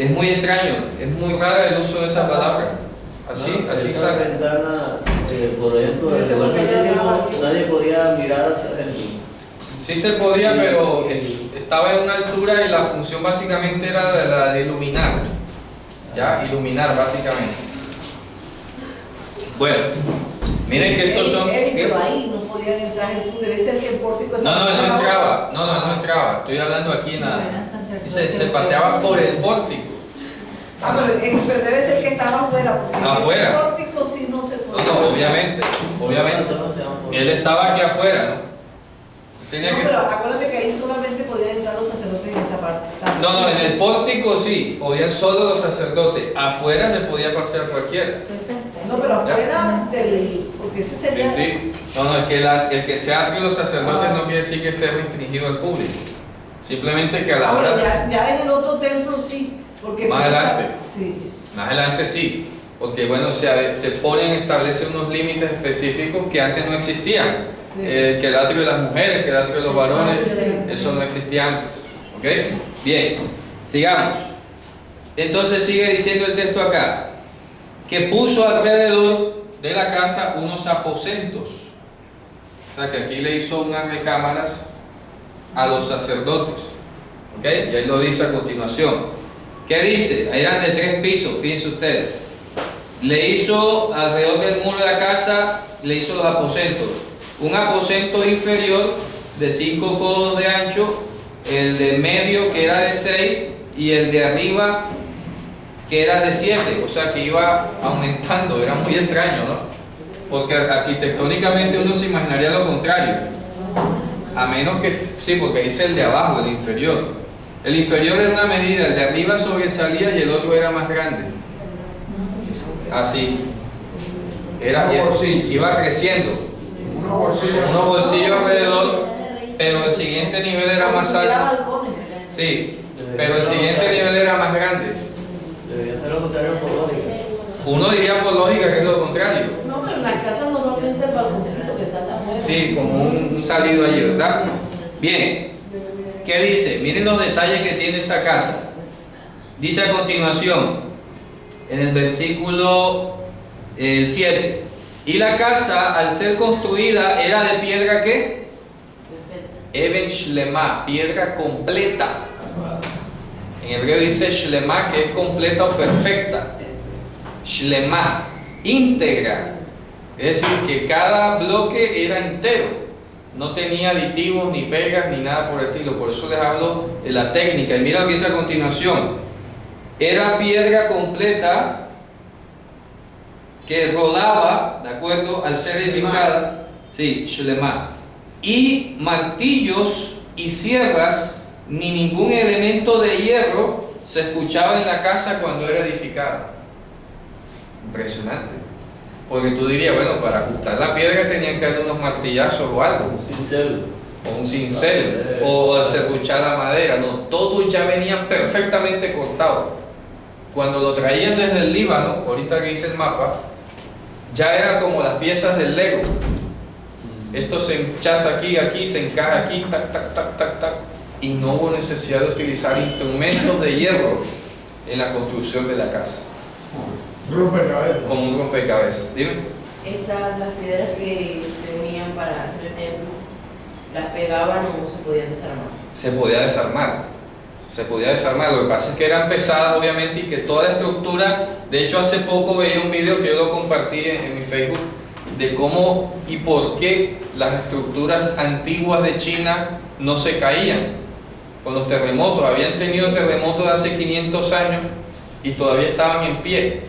Es muy extraño, es muy raro el uso de esa palabra. Así esa sale. ventana, por ejemplo, Ese el lugar porque santísimo, ya- nadie podía mirar hacia adentro. Sí se podía, pero estaba en una altura y la función básicamente era la de iluminar. Ya, iluminar básicamente. Bueno, miren que estos son... Pero ahí no podían entrar Jesús, debe ser que el pórtico... No entraba, no entraba. Estoy hablando aquí en la... Se paseaba por el pórtico. Pero debe ser que estaba afuera, porque Afuera. el pórtico sí no se puede. No, obviamente. Él estaba aquí afuera, ¿no? Tenía No, que... pero acuérdate que ahí solamente podían entrar los sacerdotes en esa parte. No, en el pórtico sí, podían solo los sacerdotes. Afuera se podía pasear cualquiera. No, pero afuera del... Porque ese Sí, sería... sí. No, el que sea atrio los sacerdotes no quiere decir que esté restringido al público. Simplemente que a la Ahora, hora... ya en el otro templo sí. Porque Más adelante. Sí. Más adelante sí. Porque bueno, se ponen, establecen unos límites específicos que antes no existían. Sí. Que el atrio de las mujeres, que el atrio de los varones, Sí. eso no existía antes. ¿Ok? Bien, sigamos. Entonces sigue diciendo el texto acá, que puso alrededor de la casa unos aposentos. O sea que aquí le hizo unas recámaras a los sacerdotes. ¿Ok? Y ahí lo dice a continuación. ¿Qué dice? Ahí eran de 3 pisos, fíjense ustedes. Le hizo alrededor del muro de la casa, le hizo los aposentos. Un aposento inferior de 5 codos de ancho, el de medio que era de 6 y el de arriba que era de 7, o sea que iba aumentando, era muy extraño, ¿no? Porque arquitectónicamente uno se imaginaría lo contrario, a menos que, sí, porque dice el de abajo, el inferior. El inferior era una medida, el de arriba sobresalía y el otro era más grande. Así. Iba creciendo. Unos bolsillos alrededor, pero el siguiente nivel era más alto. Sí, pero el siguiente nivel era más grande. Debería ser lo contrario por lógica. Uno diría por lógica que es lo contrario. No, pero en las casas normalmente el balconcito que sale afuera. Sí, como un salido allí, ¿verdad? Bien, ¿qué dice? Miren los detalles que tiene esta casa. Dice a continuación, en el versículo 7, y la casa al ser construida era de piedra ¿qué? Eben Shlema, piedra completa. En hebreo dice Shlema, que es completa o perfecta. Shlema, íntegra. Es decir, que cada bloque era entero. No tenía aditivos, ni pegas, ni nada por el estilo. Por eso les hablo de la técnica. Y mira lo que dice a continuación. Era piedra completa que rodaba, ¿de acuerdo? Al ser edificada. Sí, Shlema. Y martillos y sierras, ni ningún elemento de hierro se escuchaba en la casa cuando era edificada. Impresionante. Porque tú dirías, bueno, para ajustar la piedra tenían que darle unos martillazos o algo. Un cincel. O un cincel. O serruchar la madera. No, todo ya venía perfectamente cortado. Cuando lo traían desde el Líbano, ahorita que hice el mapa, ya eran como las piezas del Lego. Esto se enchaza aquí, se encaja aquí, tac, tac, tac, tac, tac. Y no hubo necesidad de utilizar instrumentos de hierro en la construcción de la casa. Rompecabezas. Como un rompecabezas. Dime. Las piedras que se unían para hacer el templo, las pegaban o no se podían desarmar. Se podía desarmar. Se podía desarmar. Lo que pasa es que eran pesadas, obviamente, y que toda la estructura. De hecho, hace poco veía un video que yo lo compartí en mi Facebook, de cómo y por qué las estructuras antiguas de China no se caían con los terremotos. Habían tenido terremotos de hace 500 años y todavía estaban en pie.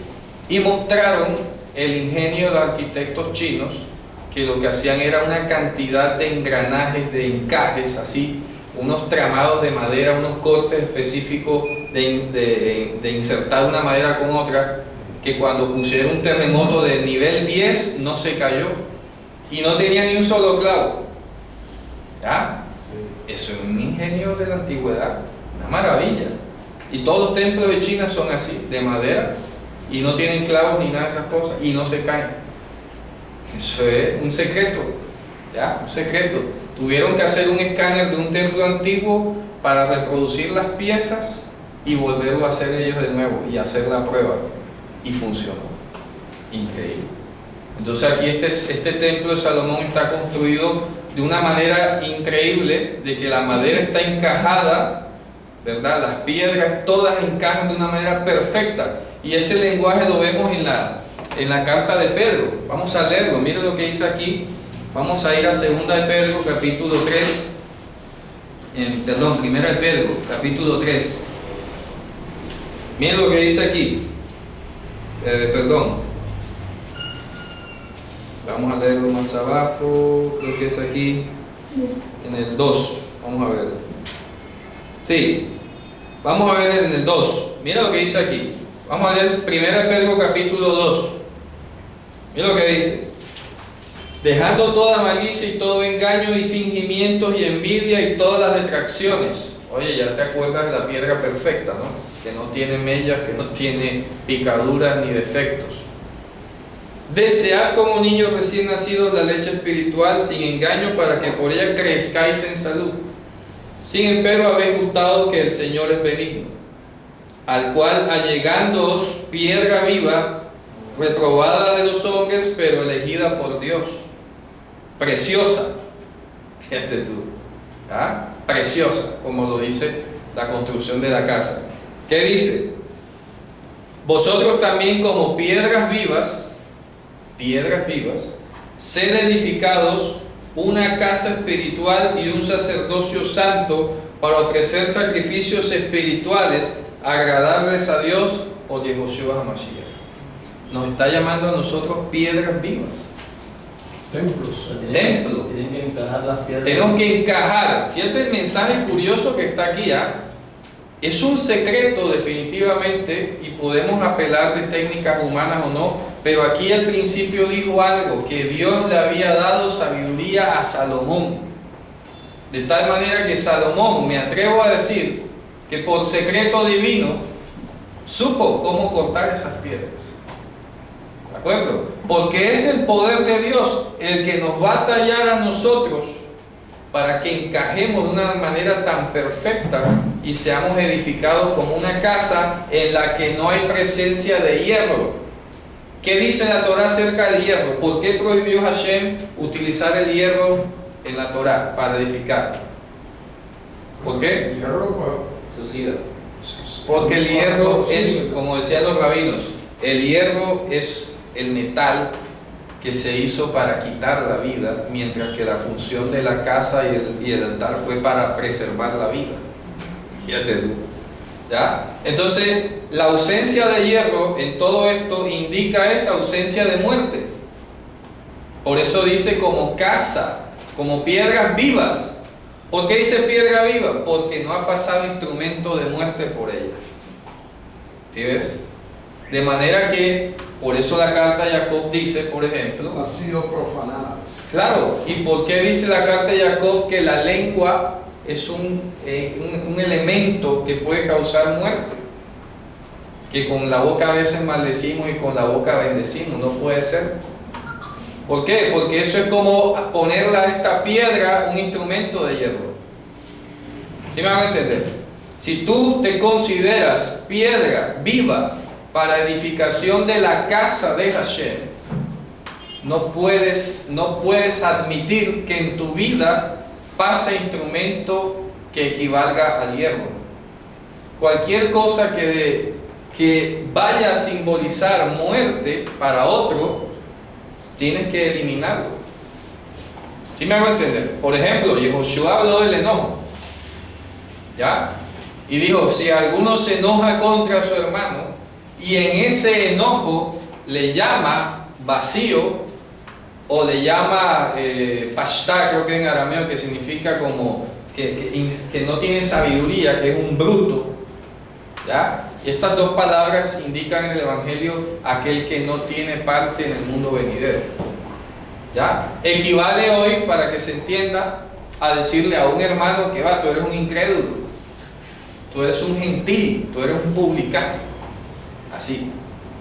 Y mostraron el ingenio de arquitectos chinos, que lo que hacían era una cantidad de engranajes, de encajes, así, unos tramados de madera, unos cortes específicos de insertar una madera con otra, que cuando pusieron un terremoto de nivel 10 no se cayó y no tenía ni un solo clavo. ¿Ya? Eso es un ingenio de la antigüedad, una maravilla. Y todos los templos de China son así, de madera, y no tienen clavos ni nada de esas cosas, y no se caen. Eso es un secreto, ¿ya? Un secreto. Tuvieron que hacer un escáner de un templo antiguo para reproducir las piezas y volverlo a hacer ellos de nuevo y hacer la prueba. Y funcionó. Increíble. Entonces aquí este templo de Salomón está construido de una manera increíble, de que la madera está encajada, ¿verdad? Las piedras todas encajan de una manera perfecta. Y ese lenguaje lo vemos en la carta de Pedro. Vamos a leerlo, miren lo que dice aquí. Vamos a ir a 2 de Pedro, capítulo 3. Primera de Pedro, capítulo 3. Miren lo que dice aquí. Vamos a leerlo más abajo, creo que es aquí, en el 2. Vamos a ver. Sí, vamos a ver en el 2. Mira lo que dice aquí. Vamos a leer 1 de Pedro capítulo 2. Mira lo que dice. Dejando toda malicia y todo engaño y fingimientos y envidia y todas las detracciones. Oye, ya te acuerdas de la piedra perfecta, ¿no? Que no tiene mellas, que no tiene picaduras ni defectos. Desead como niños recién nacidos la leche espiritual sin engaño, para que por ella crezcáis en salud. Sin embargo habéis gustado que el Señor es benigno, al cual allegándoos piedra viva, reprobada de los hombres, pero elegida por Dios, preciosa, fíjate tú, ¿ah? Preciosa, como lo dice la construcción de la casa. ¿Qué dice? Vosotros también como piedras vivas, sed edificados una casa espiritual y un sacerdocio santo, para ofrecer sacrificios espirituales agradables a Dios por Yehoshua HaMashiach. Nos está llamando a nosotros piedras vivas. Templos. Templo. Tienen que encajar las piedras. Tenemos que encajar. Fíjate el mensaje curioso que está aquí, ¿ah? Es un secreto definitivamente, y podemos apelar de técnicas humanas o no, pero aquí al principio dijo algo, que Dios le había dado sabiduría a Salomón, de tal manera que Salomón, me atrevo a decir, que por secreto divino supo cómo cortar esas piedras. ¿De acuerdo? Porque es el poder de Dios el que nos va a tallar a nosotros para que encajemos de una manera tan perfecta y seamos edificados como una casa en la que no hay presencia de hierro. ¿Qué dice la Torah acerca del hierro? ¿Por qué prohibió Hashem utilizar el hierro en la Torah para edificar? ¿Por qué? Hierro, Suicida. Porque el hierro es, como decían los rabinos, el hierro es el metal que se hizo para quitar la vida, mientras que la función de la casa y el altar fue para preservar la vida. Fíjate tú. ¿Ya? Entonces, la ausencia de hierro en todo esto indica esa ausencia de muerte. Por eso dice como casa, como piedras vivas. ¿Por qué dice piedra viva? Porque no ha pasado instrumento de muerte por ella. ¿Sí ves? De manera que, por eso la carta de Jacob dice, por ejemplo, han sido profanadas. claro, ¿y por qué dice la carta de Jacob que la lengua es un elemento que puede causar muerte? Que con la boca a veces maldecimos y con la boca bendecimos. No puede ser. ¿Por qué? Porque eso es como ponerle a esta piedra un instrumento de hierro. ¿Sí me van a entender? Si tú te consideras piedra viva para edificación de la casa de Hashem, no puedes admitir que en tu vida pase instrumento que equivalga al hierro. Cualquier cosa que vaya a simbolizar muerte para otro, tienes que eliminarlo. ¿Sí me hago entender? Por ejemplo, Yehoshua habló del enojo, ¿ya? Y dijo, si alguno se enoja contra su hermano y en ese enojo le llama vacío o le llama pashta, creo que en arameo, que significa como que no tiene sabiduría, que es un bruto, ¿ya? Y estas dos palabras indican en el Evangelio aquel que no tiene parte en el mundo venidero, ¿ya? Equivale hoy, para que se entienda, a decirle a un hermano que va, tú eres un incrédulo, tú eres un gentil, tú eres un publicano, así.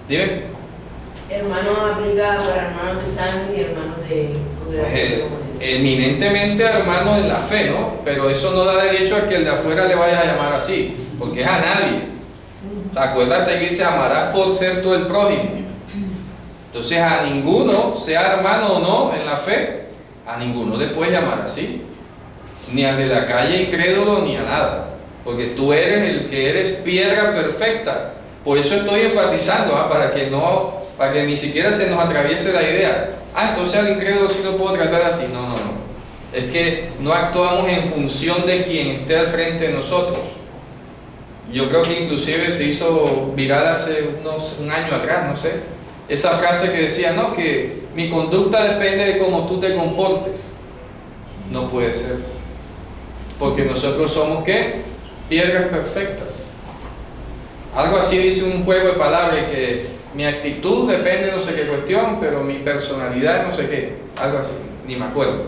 Dime. Hermano aplica para hermanos de sangre y hermanos de congregación. Eminentemente hermano en la fe, ¿no? Pero eso no da derecho a que el de afuera le vayas a llamar así, porque es a nadie. Acuérdate que se amará por ser tú el prójimo. Entonces a ninguno, sea hermano o no en la fe, a ninguno le puedes llamar así, ni al de la calle incrédulo ni a nada, porque tú eres el que eres piedra perfecta. Por eso estoy enfatizando, para que ni siquiera se nos atraviese la idea, entonces al incrédulo sí lo puedo tratar así. No, es que no actuamos en función de quien esté al frente de nosotros. Yo creo que inclusive se hizo viral hace un año atrás, no sé, esa frase que decía, no, que mi conducta depende de cómo tú te comportes. No puede ser, porque nosotros somos, ¿qué? Piedras perfectas. Algo así dice un juego de palabras, que mi actitud depende de no sé qué cuestión, pero mi personalidad no sé qué, algo así, ni me acuerdo.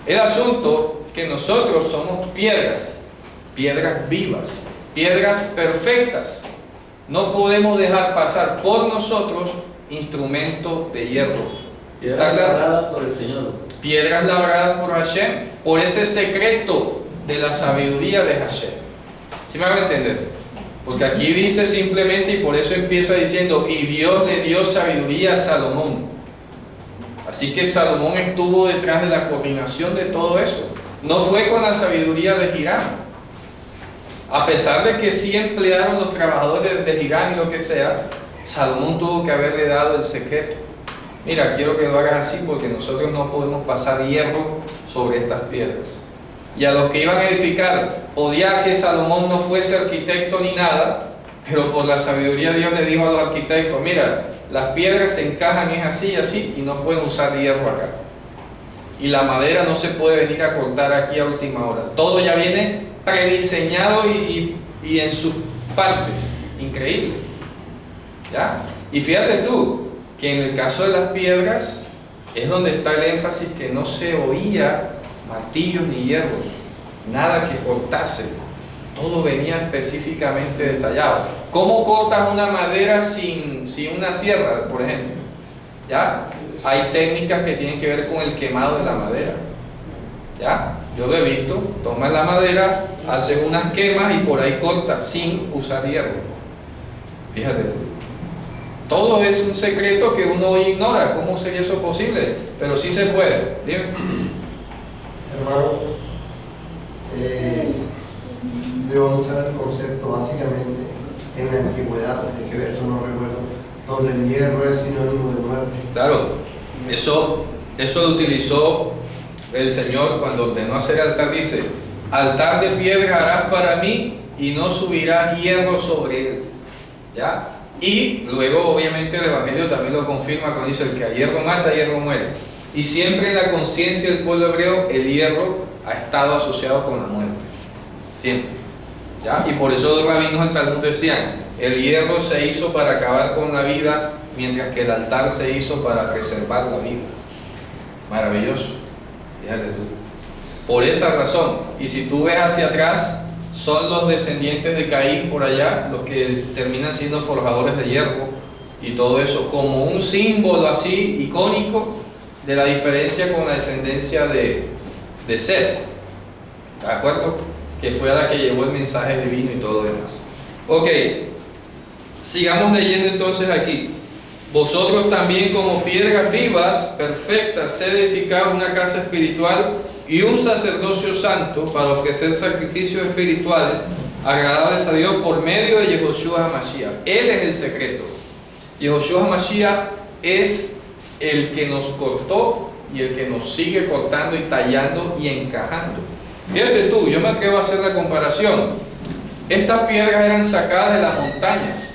El asunto que nosotros somos piedras vivas, piedras perfectas. No podemos dejar pasar por nosotros instrumentos de hierro. Piedras labradas por el Señor. Piedras labradas por Hashem, por ese secreto de la sabiduría de Hashem. ¿Sí me van a entender? Porque aquí dice simplemente, y por eso empieza diciendo, y Dios le dio sabiduría a Salomón. Así que Salomón estuvo detrás de la coordinación de todo eso. No fue con la sabiduría de Hiram. A pesar de que sí emplearon los trabajadores de Hiram y lo que sea, Salomón tuvo que haberle dado el secreto. Mira, quiero que lo hagas así porque nosotros no podemos pasar hierro sobre estas piedras. Y a los que iban a edificar, podía que Salomón no fuese arquitecto ni nada, pero por la sabiduría Dios le dijo a los arquitectos, mira, las piedras se encajan es así y así y no pueden usar hierro acá. Y la madera no se puede venir a cortar aquí a última hora. Todo ya viene prediseñado y en sus partes. Increíble. ¿Ya? Y fíjate tú, que en el caso de las piedras es donde está el énfasis, que no se oía martillos ni hierros, nada que cortase, todo venía específicamente detallado. ¿Cómo cortas una madera sin una sierra, por ejemplo? ¿Ya? Hay técnicas que tienen que ver con el quemado de la madera. ¿Ya? Yo lo he visto, tomas la madera, haces unas quemas y por ahí cortas sin usar hierro. Fíjate tú. Todo es un secreto que uno hoy ignora. ¿Cómo sería eso posible? Pero sí se puede. Dime. Hermano, ¿de dónde sale el concepto? Básicamente, en la antigüedad, ¿de qué verso no recuerdo? Donde el hierro es sinónimo de muerte. Claro, eso lo utilizó el Señor cuando ordenó hacer altar. Dice, altar de piedra harás para mí y no subirá hierro sobre él. ¿Ya? Y luego obviamente el Evangelio también lo confirma cuando dice, el que a hierro mata, a hierro muere. Y siempre en la conciencia del pueblo hebreo el hierro ha estado asociado con la muerte, siempre. ¿Ya? Y por eso los rabinos del Talmud decían, el hierro se hizo para acabar con la vida, mientras que el altar se hizo para preservar la vida. Maravilloso, fíjate tú. Por esa razón, y si tú ves hacia atrás, son los descendientes de Caín por allá los que terminan siendo forjadores de hierro y todo eso, como un símbolo así icónico de la diferencia con la descendencia de Set, ¿de acuerdo? Que fue a la que llevó el mensaje divino y todo lo demás. Ok, sigamos leyendo entonces aquí. Vosotros también, como piedras vivas, perfectas, sed edificados una casa espiritual y un sacerdocio santo para ofrecer sacrificios espirituales agradables a Dios por medio de Yehoshua HaMashiach. Él es el secreto. Yehoshua HaMashiach es el que nos cortó y el que nos sigue cortando y tallando y encajando. Fíjate tú, yo me atrevo a hacer la comparación. Estas piedras eran sacadas de las montañas.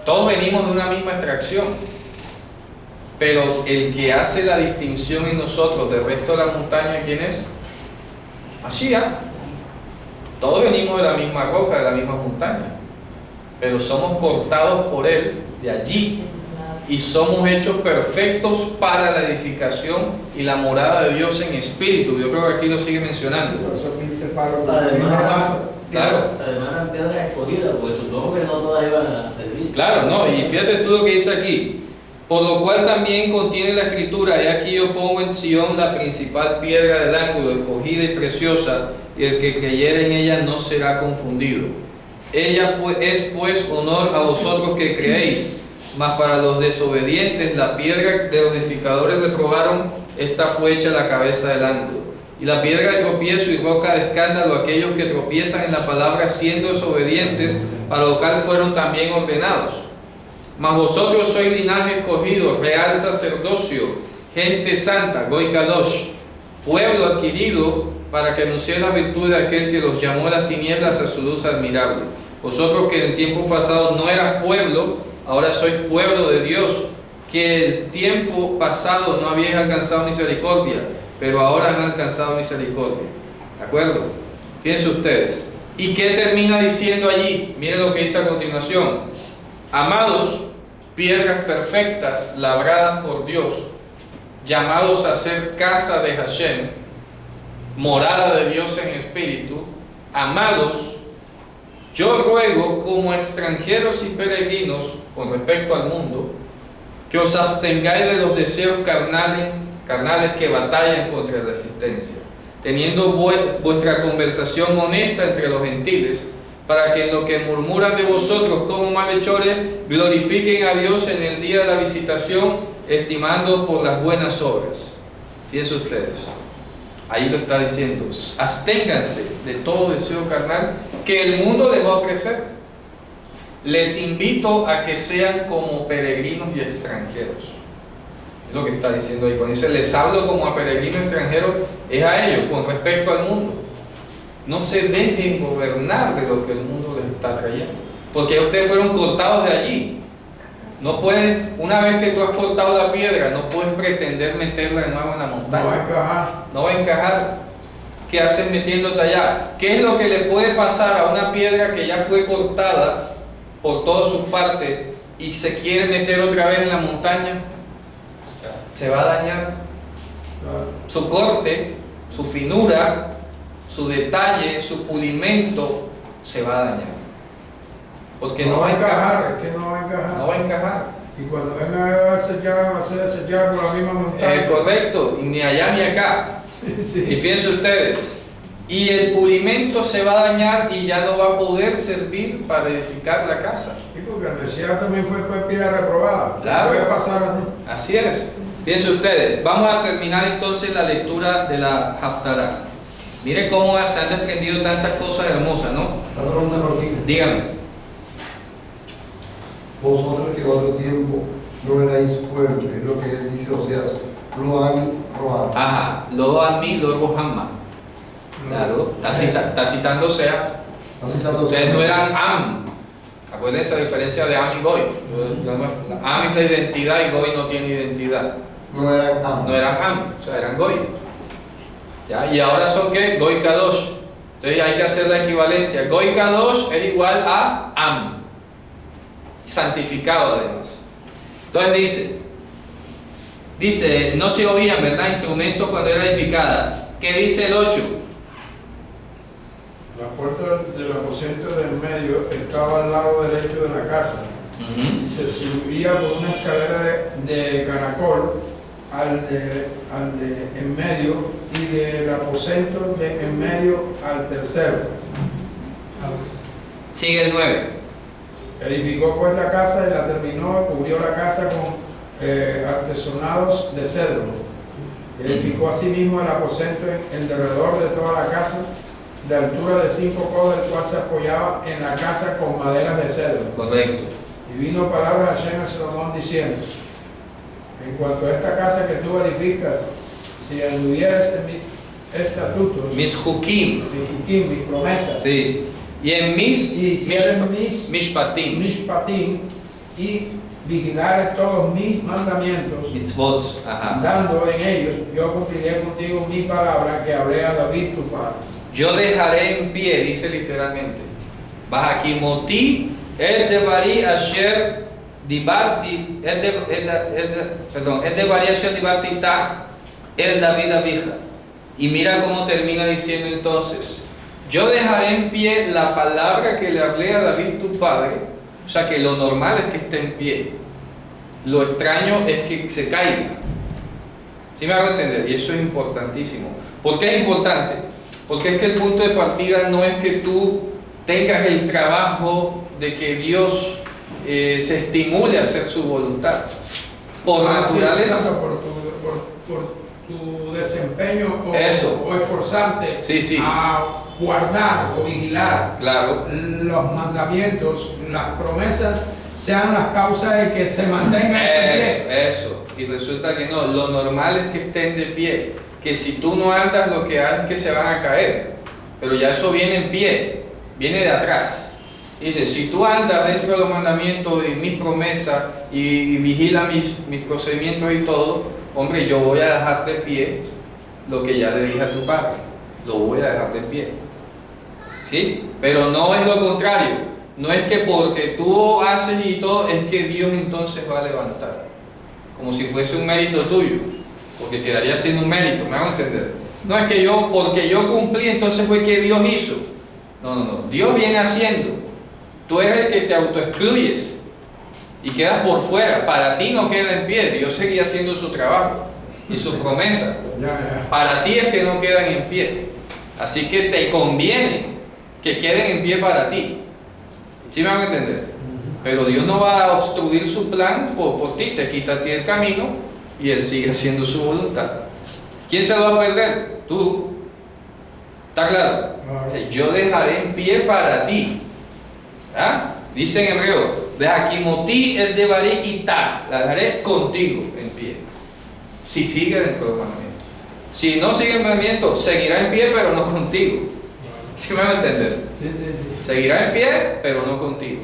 Todos venimos de una misma extracción. Pero el que hace la distinción en nosotros del resto de la montaña, ¿quién es? Mashiach. Todos venimos de la misma roca, de la misma montaña. Pero somos cortados por Él de allí. Y somos hechos perfectos para la edificación y la morada de Dios en espíritu. Yo creo que aquí lo sigue mencionando. Por eso 15 palos de Además, masa. Claro. Además eran piedras escogidas, porque supongo que no todas iban a servir. Claro, no, y fíjate tú lo que dice aquí. Por lo cual también contiene la escritura: he aquí yo pongo en Sión la principal piedra del ángulo, escogida y preciosa, y el que creyere en ella no será confundido. Ella es pues honor a vosotros que creéis, mas para los desobedientes la piedra de los edificadores reprobaron, esta fue hecha la cabeza del ángulo. Y la piedra de tropiezo y roca de escándalo, aquellos que tropiezan en la palabra siendo desobedientes, para lo cual fueron también ordenados. Mas vosotros sois linaje escogido, real sacerdocio, gente santa, Goy Kadosh, pueblo adquirido, para que anunciéis la virtud de aquel que los llamó a las tinieblas a su luz admirable. Vosotros que en tiempo pasado no eras pueblo, ahora sois pueblo de Dios, que el tiempo pasado no habíais alcanzado misericordia, pero ahora han alcanzado misericordia. ¿De acuerdo? Fíjense ustedes. ¿Y qué termina diciendo allí? Miren lo que dice a continuación. Amados, piedras perfectas labradas por Dios, llamados a ser casa de Hashem, morada de Dios en espíritu. Amados, yo ruego como extranjeros y peregrinos con respecto al mundo, que os abstengáis de los deseos carnales que batallan contra la resistencia, teniendo vuestra conversación honesta entre los gentiles, para que en lo que murmuran de vosotros como malhechores, glorifiquen a Dios en el día de la visitación, estimando por las buenas obras. Fíjense ustedes, ahí lo está diciendo: absténganse de todo deseo carnal que el mundo les va a ofrecer. Les invito a que sean como peregrinos y extranjeros. Es lo que está diciendo ahí. Cuando dice les hablo como a peregrinos extranjeros, es a ellos con respecto al mundo. No se dejen gobernar de lo que el mundo les está trayendo, porque ustedes fueron cortados de allí. No pueden, una vez que tú has cortado la piedra, no puedes pretender meterla de nuevo en la montaña. No va a encajar. No va a encajar. ¿Qué haces metiéndote allá? ¿Qué es lo que le puede pasar a una piedra que ya fue cortada por todas sus partes y se quiere meter otra vez en la montaña? Se va a dañar. Su corte, su finura, su detalle, su pulimento se va a dañar. Porque no va a encajar. Es que no va a encajar. No va a encajar. Y cuando venga a sellar, va a ser sellar por la misma montaña. Correcto, ni allá ni acá. Sí. Y fíjense ustedes, y el pulimento se va a dañar y ya no va a poder servir para edificar la casa. Sí, porque el Mesías también fue piedra reprobada. Claro. Puede pasar así. Así es. Fíjense ustedes, vamos a terminar entonces la lectura de la Haftarah. Miren cómo se han desprendido tantas cosas hermosas, ¿no? La pregunta cortita. Dígame. Vosotros que otro tiempo no erais pueblo, es lo que dice Oseas, lo ami, roam. Ajá, lo Almi, lo Rohamma. Claro, está citando Oseas. Ustedes no eran Am. Acuérdense la diferencia de Am y Goy. Am es la identidad y Goy no tiene identidad. No eran am. No eran Am, o sea, eran Goy. ¿Ya? Y ahora son ¿qué? Goy Kadosh. Entonces hay que hacer la equivalencia. Goy Kadosh es igual a Am, santificado además. Entonces dice, no se oían, ¿verdad? Instrumentos cuando era edificada. ¿Qué dice el 8? La puerta del aposento de en medio estaba al lado derecho de la casa. Y se subía por una escalera de caracol al de en medio, y del aposento de en medio al tercero. Sigue el 9. Edificó pues la casa y la terminó, cubrió la casa con artesonados de cedro. Edificó asimismo el aposento en derredor de toda la casa, de altura de 5 codos, el cual se apoyaba en la casa con maderas de cedro. Correcto. Y vino palabra de Hashem a Salomón diciendo: En cuanto a esta casa que tú edificas, si anduvieras en mis estatutos, mis hukim, mis promesas, sí, y en mis y hicieres mis mishpatim, mishpatim, y vigilares todos mis mandamientos, mitzvot, ajá. andando en ellos, yo cumpliré contigo mi palabra que hablé a David tu padre. Yo dejaré en pie, dice literalmente, Bahakimoti el devarí asher dibarti, el devarí asher dibarti tach el David abija. Y mira cómo termina diciendo entonces, yo dejaré en pie la palabra que le hablé a David tu padre. O sea que lo normal es que esté en pie, lo extraño es que se caiga. ¿Sí me hago entender? Y eso es importantísimo. ¿Por qué es importante? Porque es que el punto de partida no es que tú tengas el trabajo de que Dios se estimule a hacer su voluntad. Por naturaleza. Sí, por tu desempeño o esforzarte a guardar o vigilar, claro, los mandamientos, las promesas, sean las causas de que se mantenga ese pie. Eso. Y resulta que no, lo normal es que estén de pie. Que si tú no andas, lo que haces es que se van a caer. Pero ya eso viene en pie, viene de atrás. Dice, si tú andas dentro de los mandamientos y mis promesas y vigila mis procedimientos y todo, hombre, yo voy a dejar de pie lo que ya le dije a tu padre. Lo voy a dejar de pie. ¿Sí? Pero no es lo contrario. No es que porque tú haces y todo, es que Dios entonces va a levantar. Como si fuese un mérito tuyo. Porque quedaría siendo un mérito, ¿me hago entender? No es que porque yo cumplí, entonces fue que Dios hizo. No. Dios viene haciendo. Tú eres el que te autoexcluyes y quedas por fuera. Para ti no queda en pie. Dios seguía haciendo su trabajo y su promesa. Para ti es que no quedan en pie. Así que te conviene que queden en pie para ti. ¿Sí me van a entender? Pero Dios no va a obstruir su plan por ti. Te quita a ti el camino y Él sigue haciendo su voluntad. ¿Quién se lo va a perder? Tú. ¿Está claro? O sea, yo dejaré en pie para ti. ¿Ah? Dice en hebreo, de Akimoti el devarí itach, la dejaré contigo en pie. Si sigue dentro de los mandamientos. Si no sigue el mandamiento, seguirá en pie, pero no contigo. ¿Sí me van a entender? Sí. Seguirá en pie, pero no contigo.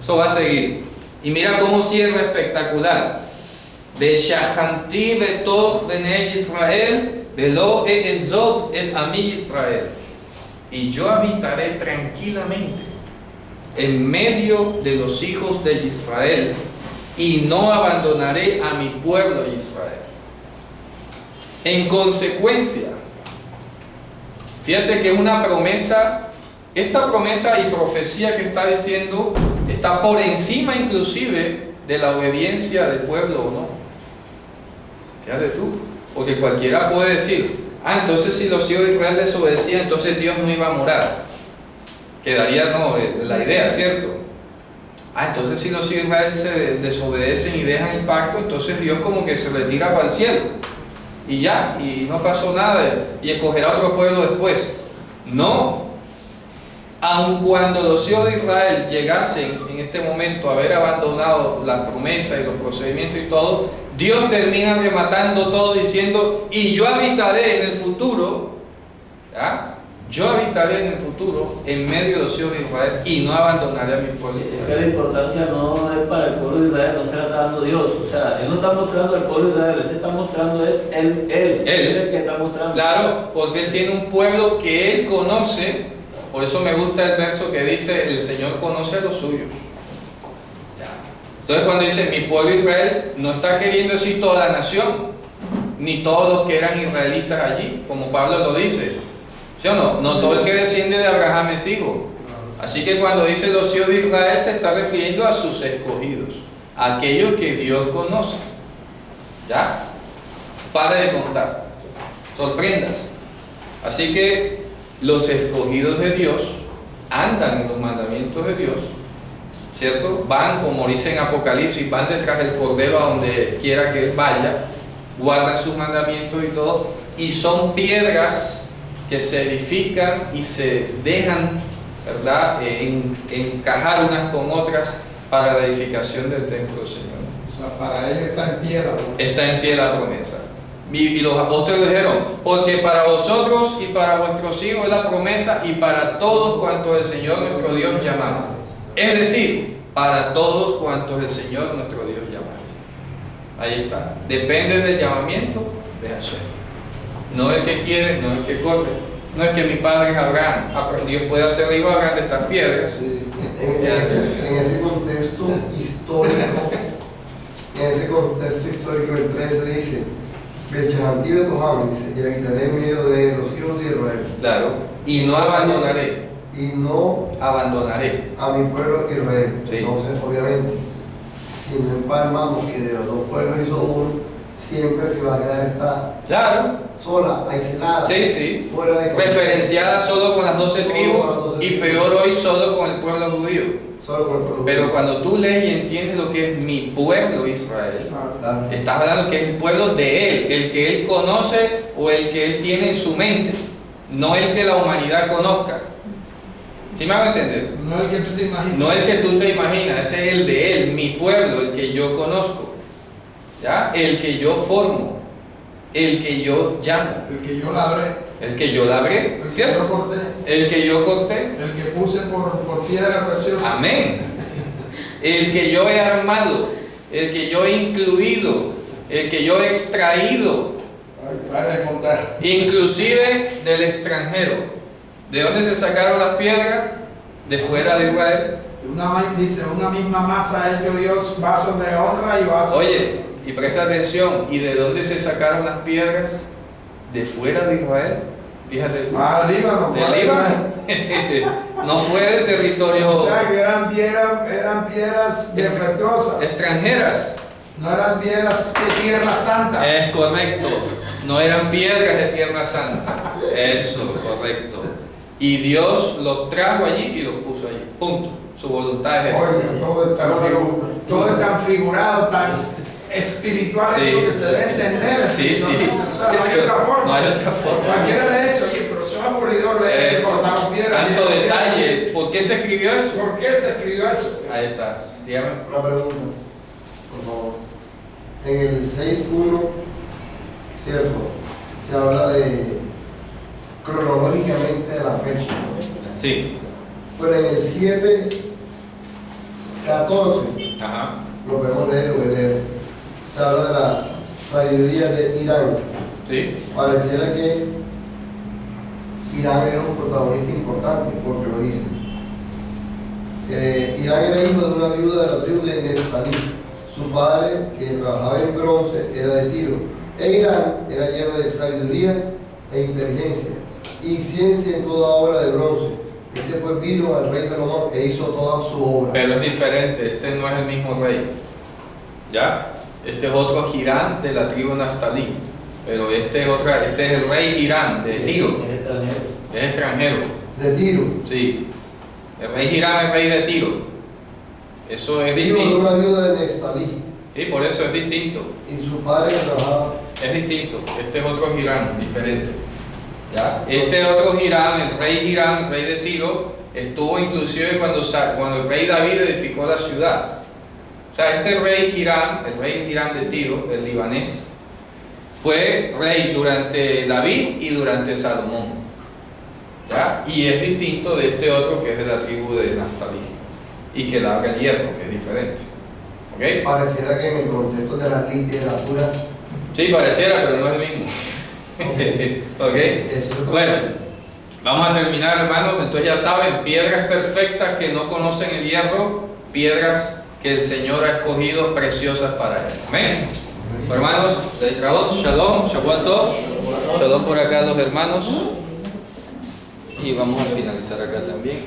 Eso va a seguir. Y mira cómo cierra espectacular. De Shahanti betoch benei Israel, velo eezov et ami Israel. Y yo habitaré tranquilamente en medio de los hijos de Israel y no abandonaré a mi pueblo Israel. En consecuencia, fíjate que es una promesa, esta promesa y profecía que está diciendo está por encima inclusive de la obediencia del pueblo o no. Fíjate tú, porque cualquiera puede decir, entonces si los hijos de Israel desobedecían, entonces Dios no iba a morar. Quedaría la idea, ¿cierto? Entonces si los hijos de Israel se desobedecen y dejan el pacto, entonces Dios como que se retira para el cielo. Y ya, y no pasó nada, y escogerá otro pueblo después. No. Aun cuando los hijos de Israel llegasen en este momento a haber abandonado la promesa y los procedimientos y todo, Dios termina rematando todo diciendo, y yo habitaré en el futuro, ¿ya? Yo habitaré en el futuro en medio de los hijos de Israel y no abandonaré a mi pueblo Dice Israel. que la importancia no es para el pueblo de Israel, no se la está dando Dios. O sea, Él no está mostrando al pueblo de Israel, Él se está mostrando es Él es el que está mostrando. Claro, porque Él tiene un pueblo que Él conoce. Por eso me gusta el verso que dice, el Señor conoce a los suyos. Entonces cuando dice, mi pueblo Israel, no está queriendo decir toda la nación, ni todos los que eran israelitas allí, como Pablo lo dice. ¿Sí o no? No todo el que desciende de Abraham es hijo. Así que cuando dice los hijos de Israel, se está refiriendo a sus escogidos, a aquellos que Dios conoce. ¿Ya? Pare de contar. Sorprendas. Así que los escogidos de Dios andan en los mandamientos de Dios, ¿cierto? Van, como dice en Apocalipsis, van detrás del Cordero a donde quiera que Él vaya, guardan sus mandamientos y todo, y son piedras que se edifican y se dejan, ¿verdad?, encajar unas con otras para la edificación del templo del Señor. O sea, para ellos está en pie la promesa. Está en pie la promesa. Y los apóstoles dijeron, porque para vosotros y para vuestros hijos es la promesa y para todos cuantos el Señor nuestro Dios llamamos. Es decir, para todos cuantos el Señor nuestro Dios llamamos. Ahí está. Depende del llamamiento de Hashem. No el que quiere, no el que corre. No es que mi padre es Abraham. Dios puede hacer hijo Abraham de estas piedras. Sí. En ese contexto histórico, el 13 dice, Bechahanti de Tohamen, dice, y habitaré en medio de los hijos de Israel. Claro. Y no abandonaré. Y no Abandonaré. a mi pueblo Israel. Sí. Entonces, obviamente, si no empalmamos que de los dos pueblos hizo uno, siempre se va a quedar esta Claro. sola, aislada, Sí, sí. fuera de contexto. Referenciada solo con las 12 Solo tribus con las 12 y tribus. peor hoy solo con el pueblo judío. Solo con el pueblo Pero judío. cuando tú lees y entiendes lo que es mi pueblo Israel, Claro. estás hablando que es el pueblo de él, el que él conoce o el que él tiene en su mente, no el que la humanidad conozca. ¿Sí me hago entender? No el que tú te imaginas. No el que tú te imaginas, ese es el de él, mi pueblo, el que yo conozco, ¿ya? El que yo formo, el que yo llamo, El que yo labré. el que yo labré, El que ¿cierto? yo corté. El que yo corté, El que puse por piedra preciosa. amén. El que yo he armado, el que yo he incluido, el que yo he extraído, Ay, para de contar. inclusive del extranjero. ¿De dónde se sacaron las piedras? De fuera de Israel. Dice, una misma masa ha hecho Dios vasos de honra y vasos Oye, de... y presta atención, ¿y de dónde se sacaron las piedras? De fuera de Israel. Fíjate tú. Al Líbano. ¿Del para Líbano? No fue del territorio O sea que eran piedras defectuosas. extranjeras. No eran piedras de tierra santa. Es correcto. No eran piedras de tierra santa. Eso, correcto. Y Dios los trajo allí y los puso allí. Punto. Su voluntad es esa. Oye, todo es tan figurado, tan espiritual Sí. que se debe entender. Sí, sí. O sea, no hay Eso, otra forma. no hay otra forma. Cualquiera lee eso, oye, pero eso es aburrido leer que Eso. cortaron piedras. Tanto y- detalle. ¿Por qué se escribió eso? ¿Por qué se escribió eso? Ahí está. Dígame. Una pregunta, por favor. En el 6.1, ¿cierto? Se habla de cronológicamente de la fecha. Sí. Pero en el 7.14, Ajá. lo podemos leer, lo voy a leer. Se habla de la sabiduría de Irán. Sí. Pareciera que Irán era un protagonista importante, porque lo dice. Irán era hijo de una viuda de la tribu de Neftalí. Su padre, que trabajaba en bronce, era de Tiro. E Irán era lleno de sabiduría e inteligencia y ciencia en toda obra de bronce. Este pues vino al rey Salomón e hizo toda su obra. Pero es diferente, este no es el mismo rey. ¿Ya? Este es otro Hirán de la tribu Naftalí. Pero este es el rey Hirán de Tiro. Es extranjero. Es extranjero. De Tiro. Sí. El rey Hirán es rey de Tiro. Eso es Hijo de distinto. una viuda de Neftalí. Sí, por eso es distinto. Y su padre que trabajaba. Es distinto. Este es otro Hirán, diferente. ¿Ya? Este otro Hirán, el rey de Tiro, estuvo inclusive cuando el rey David edificó la ciudad. O sea, este rey Hirán, el rey Hirán de Tiro, el libanés, fue rey durante David y durante Salomón. ¿Ya? Y es distinto de este otro que es de la tribu de Naftalí y que labra el hierro, que es diferente. ¿Ok? Pareciera que en el contexto de la literatura. Sí, pareciera, pero no es el mismo. ¿Ok? Eso es Bueno, vamos a terminar, hermanos. Entonces ya saben, piedras perfectas que no conocen el hierro, piedras que el Señor ha escogido preciosas para él. Amén. Hermanos, de Traos, Shalom, Shabbat Tov. Shalom por acá los hermanos. Y vamos a finalizar acá también.